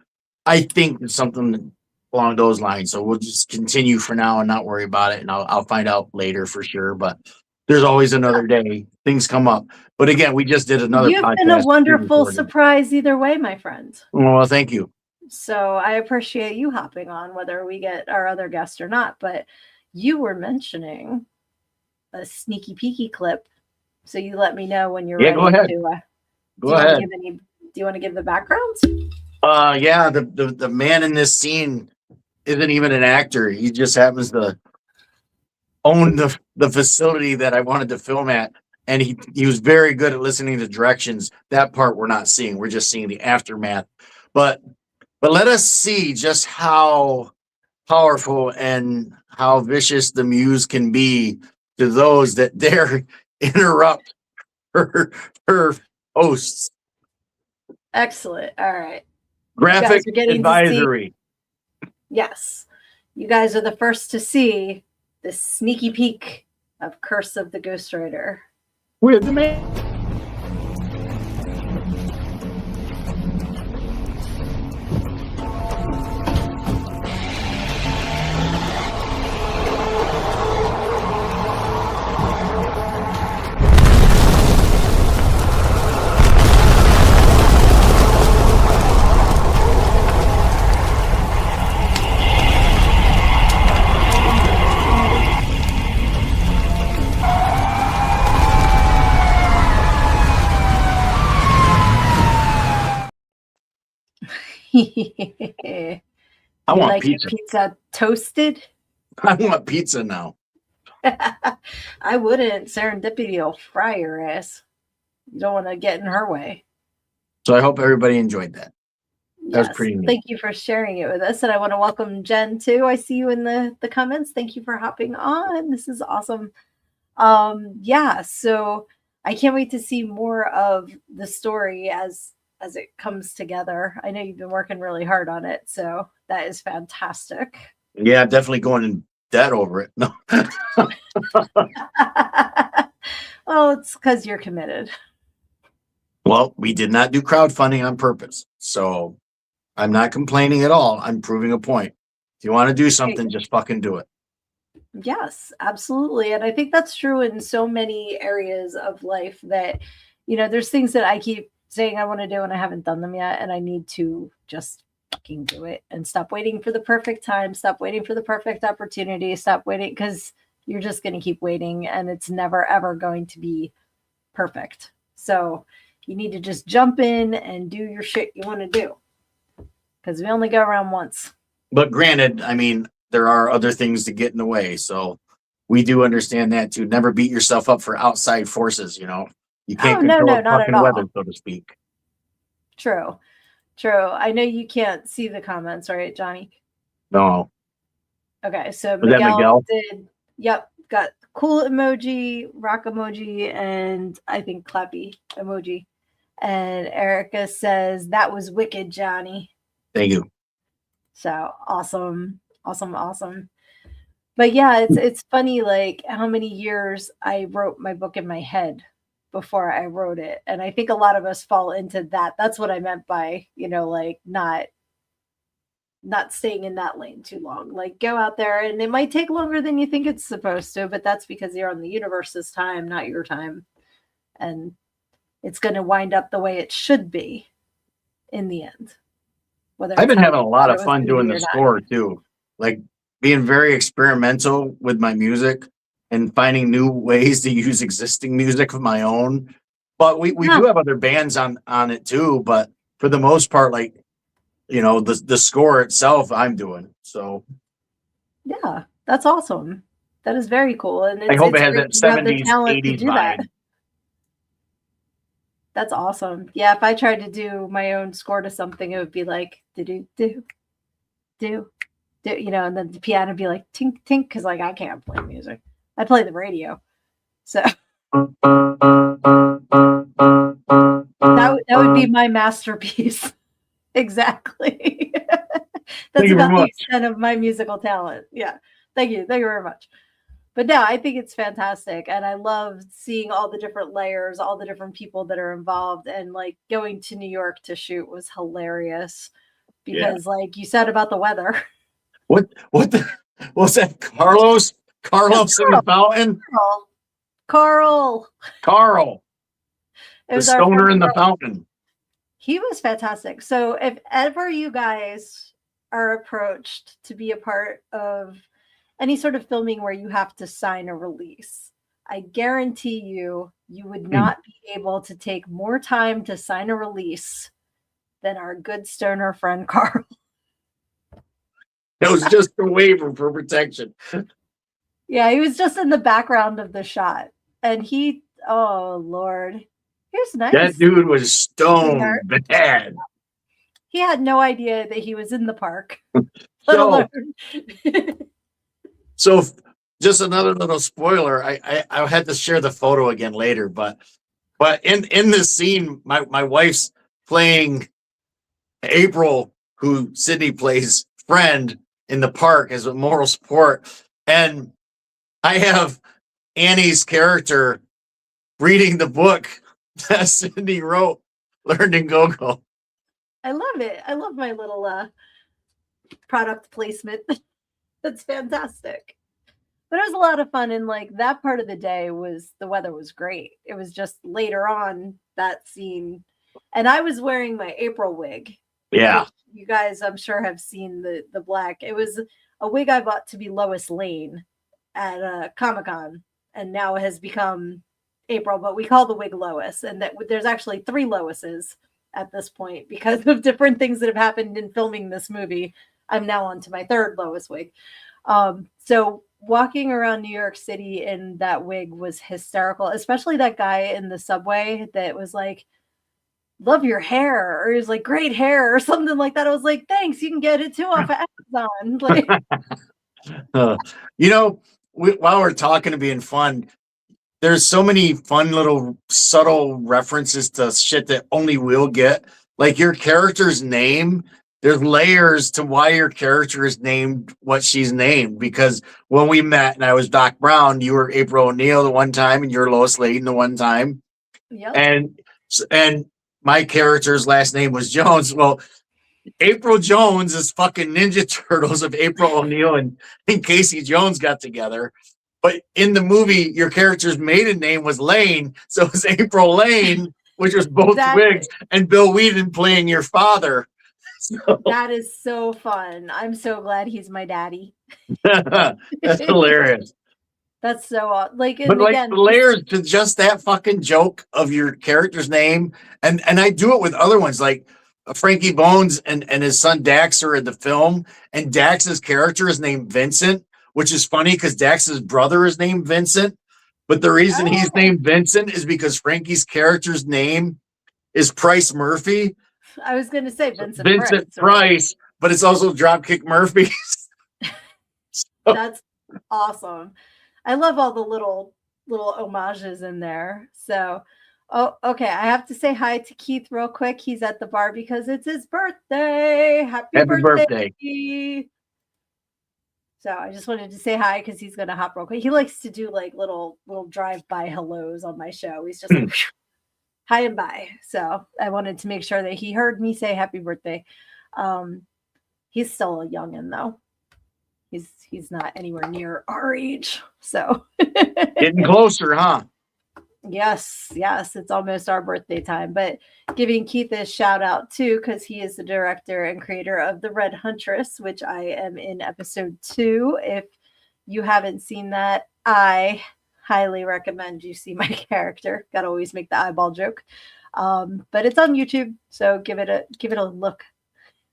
I think it's something along those lines. So we'll just continue for now and not worry about it. And I'll find out later for sure. But there's always another day. Things come up. But again, we just did another You've podcast. been a wonderful surprise either way, my friend. Well, thank you. So I appreciate you hopping on, whether we get our other guest or not. But you were mentioning a sneaky peeky clip So you let me know when you're Yeah, go ready ahead. to. Go ahead. Do you want to give the backgrounds? Yeah, the man in this scene isn't even an actor. He just happens to own the facility that I wanted to film at. And he was very good at listening to directions. That part we're not seeing. We're just seeing the aftermath. But let us see just how powerful and how vicious the muse can be to those that dare interrupt her hosts. Excellent. All right. Graphic You guys are getting advisory. Yes. You guys are the first to see this sneaky peek of Curse of the Ghost Rider. With the man. I want like pizza. Your pizza toasted? I want pizza now. I wouldn't. Serendipity will fry your ass. You don't want to get in her way. So I hope everybody enjoyed that. That was Yes. pretty neat. Thank you for sharing it with us. And I want to welcome Jen too. I see you in the comments. Thank you for hopping on. This is awesome. Yeah, so I can't wait to see more of the story as it comes together. I know you've been working really hard on it, so that is fantastic. Yeah, I'm definitely going in debt over it. No. Well, it's because you're committed. Well, we did not do crowdfunding on purpose. So I'm not complaining at all. I'm proving a point. If you want to do something, just fucking do it. Yes, absolutely. And I think that's true in so many areas of life that, there's things that I keep saying I want to do and I haven't done them yet. And I need to just fucking do it and stop waiting for the perfect time, stop waiting for the perfect opportunity, stop waiting because you're just going to keep waiting and it's never, ever going to be perfect. So you need to just jump in and do your shit you want to do because we only go around once. But granted, I mean, there are other things to get in the way. So we do understand that too. Never beat yourself up for outside forces, You can't control the fucking weather, so to speak. True. I know you can't see the comments, right, Johnny? No. Okay, so Miguel did, yep, got cool emoji, rock emoji, and I think clappy emoji. And Erica says, that was wicked, Johnny. Thank you. So awesome. But yeah, it's funny like how many years I wrote my book in my head before I wrote it. And I think a lot of us fall into that. That's what I meant by, like not staying in that lane too long. Like go out there and it might take longer than you think it's supposed to, but that's because you're on the universe's time, not your time. And it's going to wind up the way it should be in the end. I've been having a lot of fun doing the score too. Like being very experimental with my music and finding new ways to use existing music of my own. But we do have other bands on it too. But for the most part, like, the score itself I'm doing. So yeah, that's awesome. That is very cool. And I hope it has that 70s, 80s vibe. That's awesome. Yeah, if I tried to do my own score to something, it would be like do, and then the piano would be like tink tink because like I can't play music. I play the radio. So that would be my masterpiece. Exactly. That's about the extent of my musical talent. Yeah. Thank you very much. But no, I think it's fantastic. And I love seeing all the different layers, all the different people that are involved. And like going to New York to shoot was hilarious because like you said about the weather. What was that? Carlos in the fountain? Carl. The stoner in the fountain. He was fantastic. So if ever you guys are approached to be a part of any sort of filming where you have to sign a release, I guarantee you would not be able to take more time to sign a release than our good stoner friend Carl. It was just a waiver for protection. Yeah, he was just in the background of the shot. And oh Lord, he was nice. That dude was stoned bad. He had no idea that he was in the park. So just another little spoiler. I had to share the photo again later, but in this scene, my wife's playing April, who Sydnee plays friend in the park as a moral support, and I have Annie's character reading the book that Sydnee wrote, Learned in Go-Go. I love it. I love my little product placement. That's fantastic. But it was a lot of fun, and like that part of the day the weather was great. It was just later on that scene, and I was wearing my April wig. Yeah, you guys, I'm sure, have seen the black. It was a wig I bought to be Lois Lane at Comic-Con, and now it has become April, but we call the wig Lois, and that there's actually 3 Loises at this point because of different things that have happened in filming this movie. I'm now on to my 3rd Lois wig. So walking around New York City in that wig was hysterical, especially that guy in the subway that was like, love your hair, or he was like, great hair, or something like that. I was like, thanks, you can get it too off of Amazon. Like, while we're talking to being fun, there's so many fun little subtle references to shit that only we'll get. Like your character's name, there's layers to why your character is named what she's named. Because when we met and I was Doc Brown, you were April O'Neil the one time and you're Lois Lane the one time. yep. And my character's last name was Jones. Well, April Jones is fucking Ninja Turtles of April O'Neil and Casey Jones got together. But in the movie, your character's maiden name was Lane. So it was April Lane, which was both wigs, and Bill Whedon playing your father. So. That is so fun. I'm so glad he's my daddy. That's hilarious. That's so like, but like again, the layers to just that fucking joke of your character's name, and I do it with other ones like Frankie Bones and his son Dax are in the film, and Dax's character is named Vincent, which is funny because Dax's brother is named Vincent, but the reason he's named Vincent is because Frankie's character's name is Price Murphy. I was going to say Vincent Price, but it's also Dropkick Murphy. That's awesome. I love all the little homages in there. So, okay. I have to say hi to Keith real quick. He's at the bar because it's his birthday. Happy birthday. So I just wanted to say hi because he's going to hop real quick. He likes to do like little drive-by hellos on my show. He's just like, hi and bye. So I wanted to make sure that he heard me say happy birthday. He's still a youngin' though. He's not anywhere near our age. So getting closer, huh? Yes. It's almost our birthday time. But giving Keith a shout out too, because he is the director and creator of The Red Huntress, which I am in episode 2. If you haven't seen that, I highly recommend you see my character. Gotta always make the eyeball joke. But it's on YouTube, so give it a look,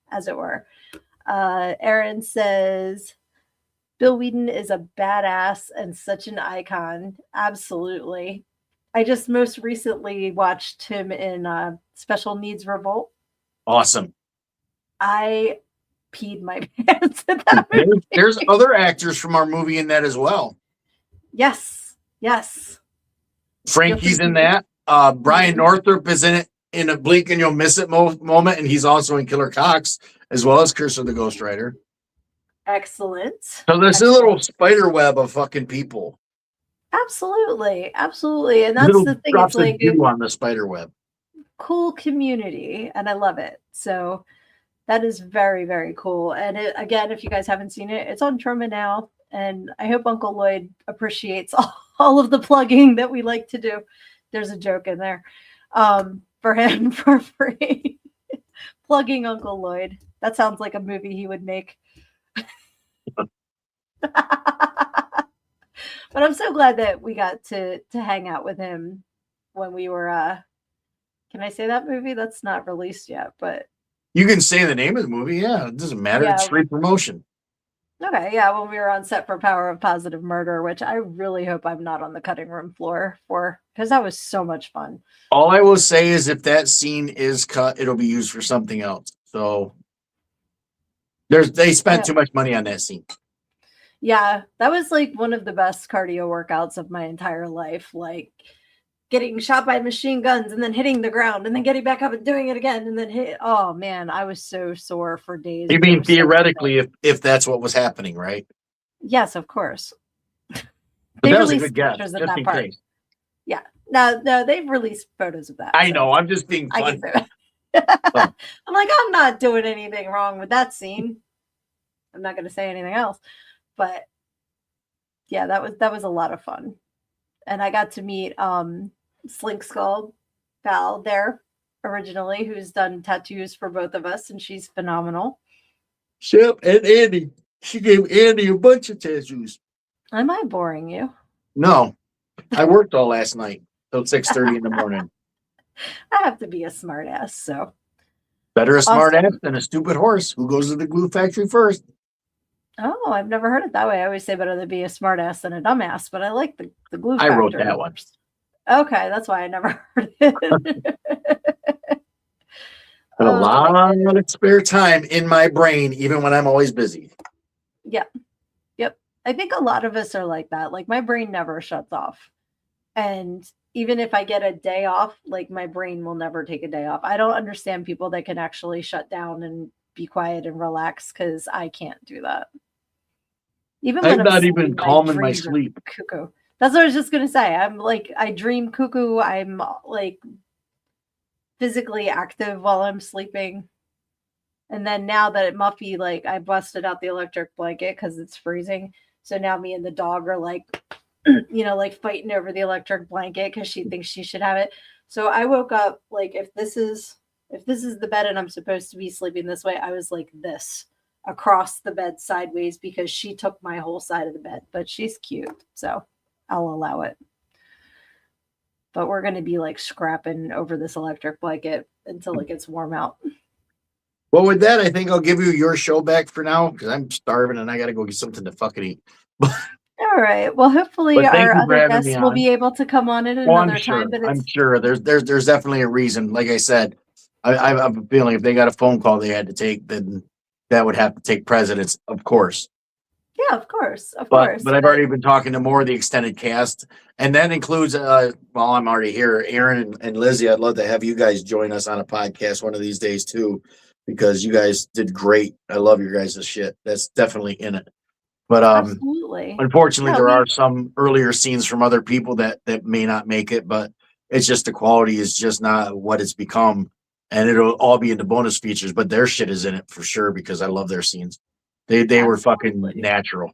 as it were. Aaron says Bill Whedon is a badass and such an icon. Absolutely. I just most recently watched him in Special Needs Revolt. Awesome. I peed my pants at that movie. There's other actors from our movie in that as well. Yes. Frankie's in that. Brian Northrop is in it in a blink and you'll miss it moment, and he's also in Killer Cox as well as Curse of the Ghost Rider. Excellent. So there's a little spider web of fucking people. Absolutely, and that's the thing. It's like on the spider web. Cool community, and I love it. So that is very, very cool. And again, if you guys haven't seen it, it's on Troma now. And I hope Uncle Lloyd appreciates all of the plugging that we like to do. There's a joke in there for him for free. Plugging Uncle Lloyd. That sounds like a movie he would make. But I'm so glad that we got to hang out with him when we were can I say that movie? That's not released yet, but You can say the name of the movie. Yeah, it doesn't matter. It's yeah. free promotion. Okay, yeah, when we were on set for Power of Positive Murder, which I really hope I'm not on the cutting room floor for, because that was so much fun. All I will say is if that scene is cut, it'll be used for something else. So they spent too much money on that scene. Yeah, that was like one of the best cardio workouts of my entire life. Like getting shot by machine guns and then hitting the ground and then getting back up and doing it again and then hit. Oh man, I was so sore for days. You mean theoretically, if that's what was happening, right? Yes, of course. But that was a good guess, just in case. Yeah, no, they've released photos of that. I know. I'm just being fun. I'm like, I'm not doing anything wrong with that scene. I'm not going to say anything else, but yeah, that was a lot of fun, and I got to meet Slink Skull Val there originally, who's done tattoos for both of us, and she's phenomenal. Yep, and Andy. She gave Andy a bunch of tattoos. Am I boring you? No, I worked all last night till 6:30 in the morning. I have to be a smart ass, so. Better a smart ass than a stupid horse who goes to the glue factory first. Oh, I've never heard it that way. I always say better to be a smart ass than a dumbass, but I like the glue factory. I wrote that one. Okay, that's why I never heard it. A lot of spare time in my brain, even when I'm always busy. Yep. I think a lot of us are like that. Like my brain never shuts off. And even if I get a day off, like my brain will never take a day off. I don't understand people that can actually shut down and be quiet and relax because I can't do that. Even when I'm not even calm in my sleep. Cuckoo. That's what I was just gonna say. I'm like, I dream cuckoo. I'm like physically active while I'm sleeping. And then now that Muffy, like I busted out the electric blanket because it's freezing. So now me and the dog are like, like fighting over the electric blanket because she thinks she should have it. So I woke up like if this is the bed and I'm supposed to be sleeping this way, I was like this across the bed sideways because she took my whole side of the bed. But she's cute, so I'll allow it. But we're gonna be like scrapping over this electric blanket until it gets warm out. Well, with that, I think I'll give you your show back for now because I'm starving and I got to go get something to fucking eat. All right. Well, hopefully our other guests will be able to come on at another time. But I'm sure there's definitely a reason. Like I said, I have a feeling if they got a phone call they had to take, then that would have to take precedence, of course. Yeah, of course. But I've already been talking to more of the extended cast, and that includes. I'm already here. Aaron and Lizzie, I'd love to have you guys join us on a podcast one of these days too, because you guys did great. I love your guys' shit. That's definitely in it. But absolutely. Unfortunately, there are some earlier scenes from other people that may not make it, but it's just the quality is just not what it's become, and it'll all be in the bonus features. But their shit is in it for sure because I love their scenes. They were fucking natural.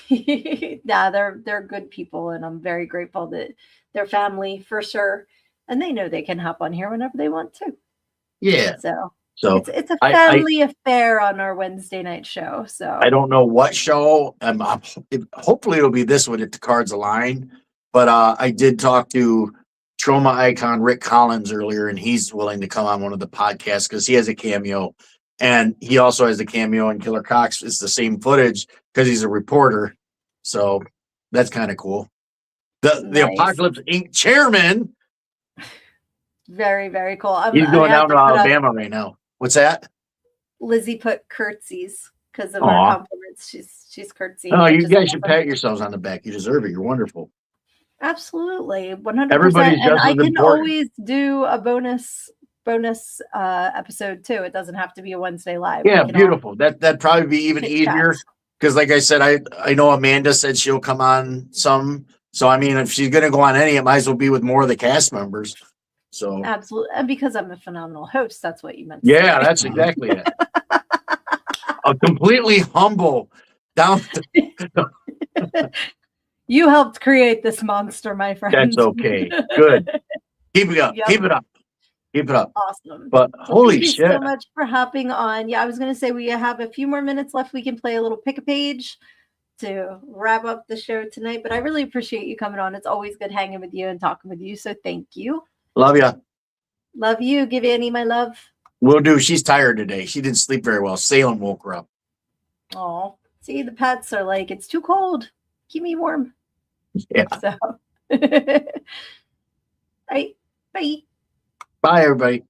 Yeah, they're good people, and I'm very grateful that they're family for sure, and they know they can hop on here whenever they want to. Yeah. So it's a family affair on our Wednesday night show. So I don't know what show. Hopefully it'll be this one if the cards align. But I did talk to trauma icon Rick Collins earlier, and he's willing to come on one of the podcasts because he has a cameo, and he also has a cameo in Killer Cox. It's the same footage because he's a reporter. So that's kind of cool. The Apocalypse Inc. chairman. Very, very cool. He's going down to Alabama right now. What's that? Lizzie put curtsies because of our compliments. She's curtsying. Oh, you guys should pat yourselves on the back. You deserve it. You're wonderful. Absolutely, 100%. Everybody's just and I can important. always do a bonus episode too. It doesn't have to be a Wednesday live. Yeah, beautiful. That'd probably be even easier because, like I said, I know Amanda said she'll come on some. So I mean, if she's gonna go on any, it might as well be with more of the cast members. So absolutely, and because I'm a phenomenal host, that's what you meant. Yeah, that's exactly it. A completely humble, down. You helped create this monster, my friend. That's okay. Good. Keep it up. Yep. Keep it up. Keep it up. Awesome. But holy shit! Thank you so much for hopping on. Yeah, I was going to say we have a few more minutes left. We can play a little pick a page. to wrap up the show tonight, but I really appreciate you coming on. It's always good hanging with you and talking with you. So thank you. Love ya. Love you. Give Annie my love. Will do. She's tired today. She didn't sleep very well. Salem woke her up. Oh, see, the pets are like, it's too cold. Keep me warm. Yeah. So, all right. Bye. Bye, everybody.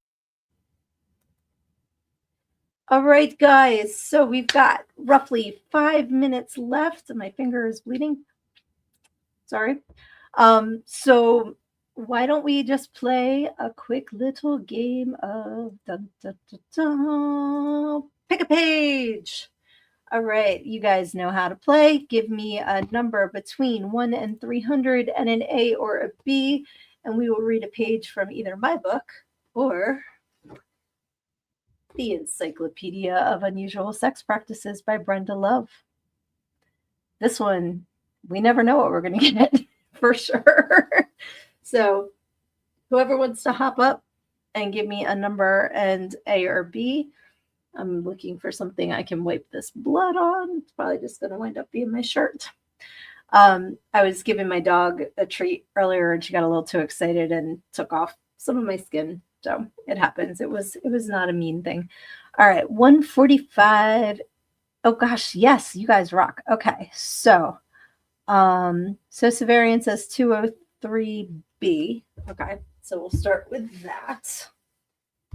All right, guys. So we've got roughly 5 minutes left. My finger is bleeding. Sorry. So why don't we just play a quick little game of dun, dun, dun, dun. Pick a page. All right, you guys know how to play. Give me a number between 1 and 300 and an A or a B, and we will read a page from either my book or The Encyclopedia of Unusual Sex Practices by Brenda Love. This one, we never know what we're going to get for sure. So whoever wants to hop up and give me a number and A or B, I'm looking for something I can wipe this blood on. It's probably just going to wind up being my shirt. I was giving my dog a treat earlier and she got a little too excited and took off some of my skin. So it happens. It was not a mean thing. All right, 145. Oh gosh, yes, you guys rock. Okay, so Severian says 203B. Okay, so we'll start with that.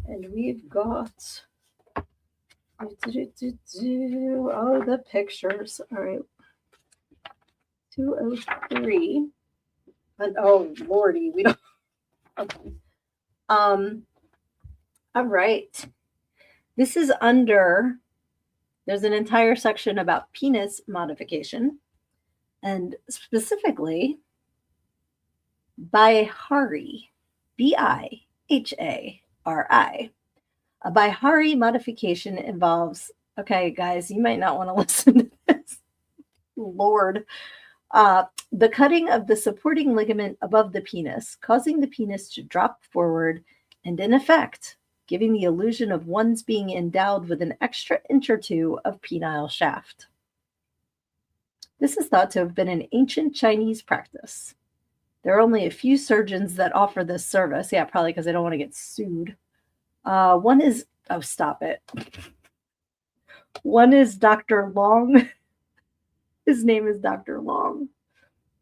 And we've got oh, the pictures. All right. 203. And oh lordy, we don't okay. All right. This is under, there's an entire section about penis modification, and specifically Bihari, Bihari. A Bihari modification involves, okay, guys, you might not want to listen to this. Lord. The cutting of the supporting ligament above the penis, causing the penis to drop forward and, in effect, giving the illusion of one's being endowed with an extra inch or two of penile shaft. This is thought to have been an ancient Chinese practice. There are only a few surgeons that offer this service. Yeah, probably because I don't want to get sued. One is, oh, stop it. One is Dr. Long. His name is Dr. Long.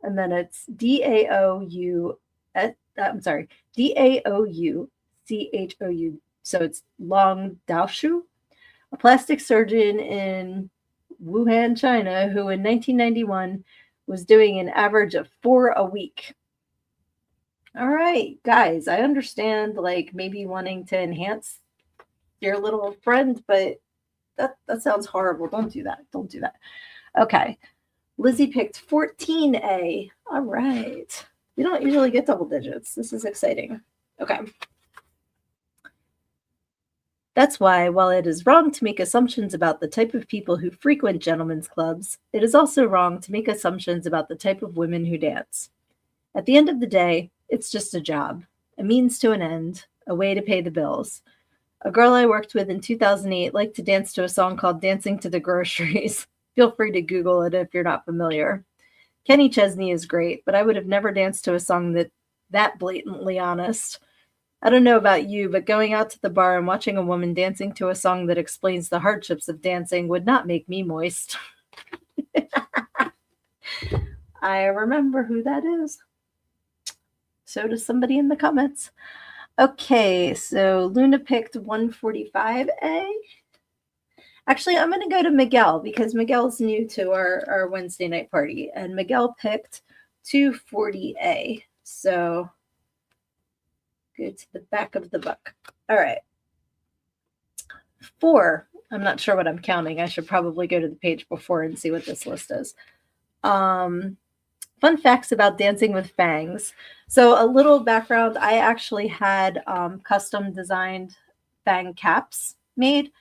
And then it's Daou. I'm sorry, Daouchou. So it's Long Daoshu, a plastic surgeon in Wuhan, China, who in 1991 was doing an average of 4 a week. All right, guys, I understand like maybe wanting to enhance your little friend, but that sounds horrible. Don't do that. Don't do that. Okay. Lizzie picked 14A. All right. We don't usually get double digits. This is exciting. Okay. That's why, while it is wrong to make assumptions about the type of people who frequent gentlemen's clubs, it is also wrong to make assumptions about the type of women who dance. At the end of the day, it's just a job, a means to an end, a way to pay the bills. A girl I worked with in 2008 liked to dance to a song called Dancing to the Groceries. Feel free to Google it if you're not familiar. Kenny Chesney is great, but I would have never danced to a song that blatantly honest. I don't know about you, but going out to the bar and watching a woman dancing to a song that explains the hardships of dancing would not make me moist. I remember who that is. So does somebody in the comments. Okay, so Luna picked 145A. Actually, I'm going to go to Miguel because Miguel's new to our Wednesday night party. And Miguel picked 240A. So go to the back of the book. All right. 4. I'm not sure what I'm counting. I should probably go to the page before and see what this list is. Fun facts about dancing with fangs. So a little background. I actually had custom designed fang caps made.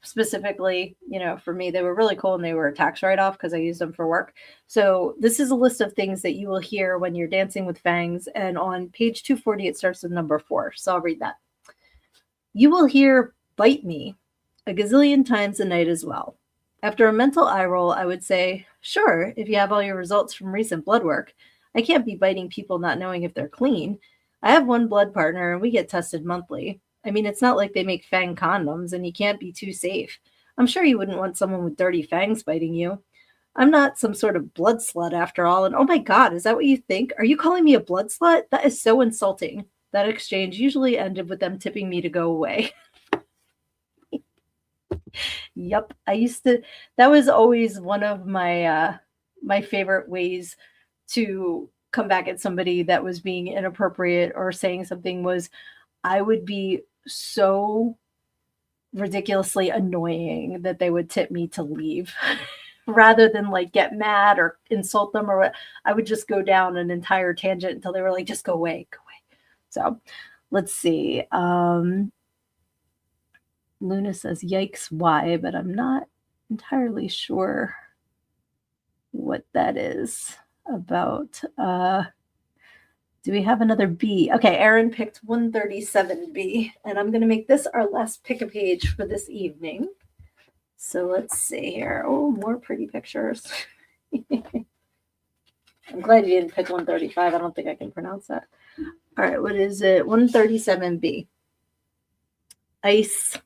Specifically, for me, they were really cool and they were a tax write-off because I used them for work. So this is a list of things that you will hear when you're dancing with fangs. And on page 240, it starts with number 4. So I'll read that. You will hear bite me a gazillion times a night as well. After a mental eye roll, I would say, sure, if you have all your results from recent blood work. I can't be biting people not knowing if they're clean. I have one blood partner and we get tested monthly. I mean, it's not like they make fang condoms and you can't be too safe. I'm sure you wouldn't want someone with dirty fangs biting you. I'm not some sort of blood slut after all. And oh my God, is that what you think? Are you calling me a blood slut? That is so insulting. That exchange usually ended with them tipping me to go away. Yep. That was always one of my favorite ways to come back at somebody that was being inappropriate or saying something was I would be so ridiculously annoying that they would tip me to leave rather than like get mad or insult them or what. I would just go down an entire tangent until they were like, just go away, go away. So let's see. Luna says, yikes, why? But I'm not entirely sure what that is about. Do we have another B? Okay, Erin picked 137B, and I'm going to make this our last pick a page for this evening. So let's see here. Oh, more pretty pictures. I'm glad you didn't pick 135. I don't think I can pronounce that. All right, what is it? 137B. Ice.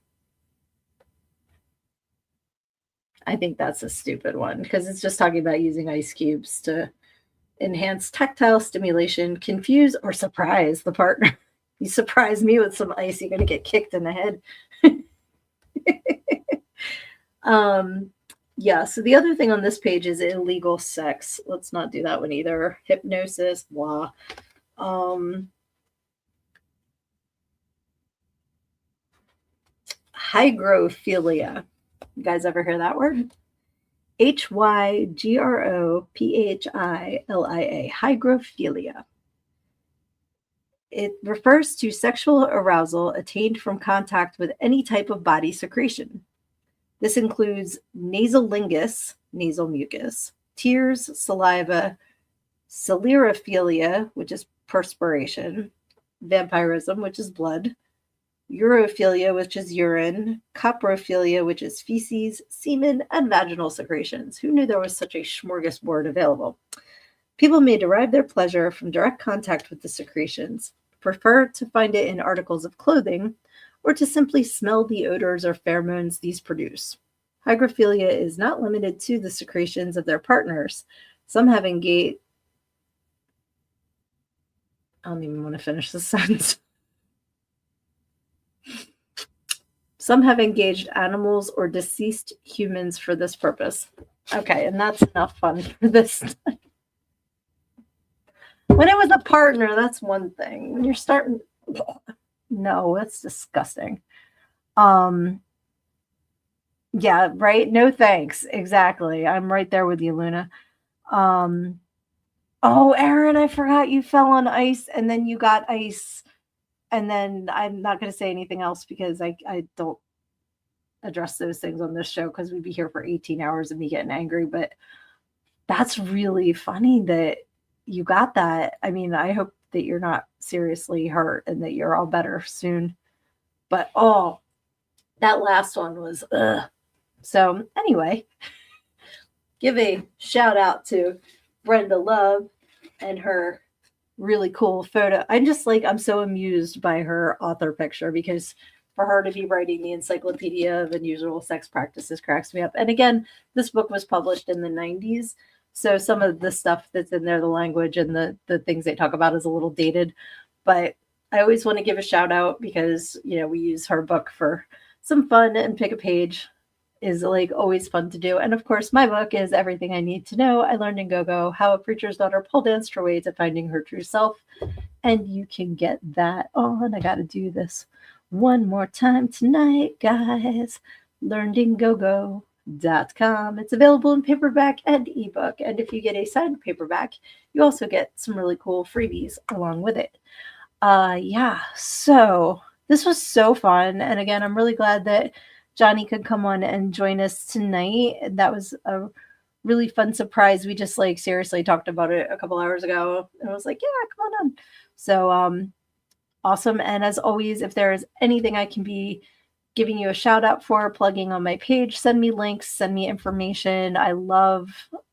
I think that's a stupid one because it's just talking about using ice cubes to enhance tactile stimulation, confuse, or surprise the partner. You surprise me with some ice, you're going to get kicked in the head. Yeah, so the other thing on this page is illegal sex. Let's not do that one either. Hypnosis, blah. Hygrophilia. You guys ever hear that word? Hygrophilia. Hygrophilia. It refers to sexual arousal attained from contact with any type of body secretion. This includes nasolingus, nasal mucus, tears, saliva, sclerophilia, which is perspiration, vampirism, which is blood, urophilia, which is urine, coprophilia, which is feces, semen, and vaginal secretions. Who knew there was such a smorgasbord available? People may derive their pleasure from direct contact with the secretions, prefer to find it in articles of clothing, or to simply smell the odors or pheromones these produce. Hygrophilia is not limited to the secretions of their partners. Some have engaged... I don't even want to finish the sentence. Some have engaged animals or deceased humans for this purpose. Okay, and that's enough fun for this time. When it was a partner, that's one thing. When you're starting... No, that's disgusting. Yeah, right? No thanks. Exactly. I'm right there with you, Luna. Oh, Erin, I forgot you fell on ice and then you got ice. And then I'm not going to say anything else because I don't address those things on this show because we'd be here for 18 hours of me getting angry. But that's really funny that you got that. I mean, I hope that you're not seriously hurt and that you're all better soon. But, oh, that last one was, ugh. So anyway, give a shout out to Brenda Love and her really cool photo. I'm so amused by her author picture because for her to be writing the Encyclopedia of Unusual Sex Practices cracks me up. And again, this book was published in the 90s. So some of the stuff that's in there, the language and the things they talk about is a little dated. But I always want to give a shout out because, we use her book for some fun and pick a page is like always fun to do. And of course, my book is Everything I Need to Know. I learned in Go-Go how a preacher's daughter pole danced her way to finding her true self. And you can get that on. I got to do this one more time tonight, guys. learnedingogo.com. It's available in paperback and ebook. And if you get a signed paperback, you also get some really cool freebies along with it. Yeah, so this was so fun. And again, I'm really glad that Johnny could come on and join us tonight. That was a really fun surprise. We just seriously talked about it a couple hours ago and I was like, yeah, come on. So awesome. And as always, if there is anything I can be giving you a shout out for, plugging on my page. Send me links, send me information. I love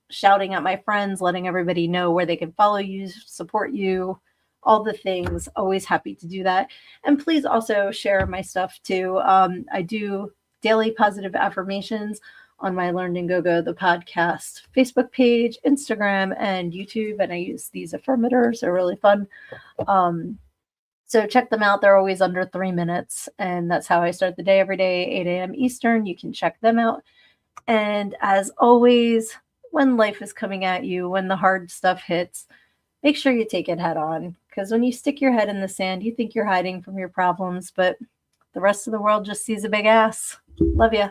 shouting at my friends, letting everybody know where they can follow you, support you, all the things. Always happy to do that. And please also share my stuff too. I do daily positive affirmations on my Learned and Go-Go, the podcast Facebook page, Instagram, and YouTube. And I use these affirmators. They're really fun. So check them out. They're always under 3 minutes. And that's how I start the day every day, 8 a.m. Eastern. You can check them out. And as always, when life is coming at you, when the hard stuff hits, make sure you take it head on. Because when you stick your head in the sand, you think you're hiding from your problems, but the rest of the world just sees a big ass. Love ya.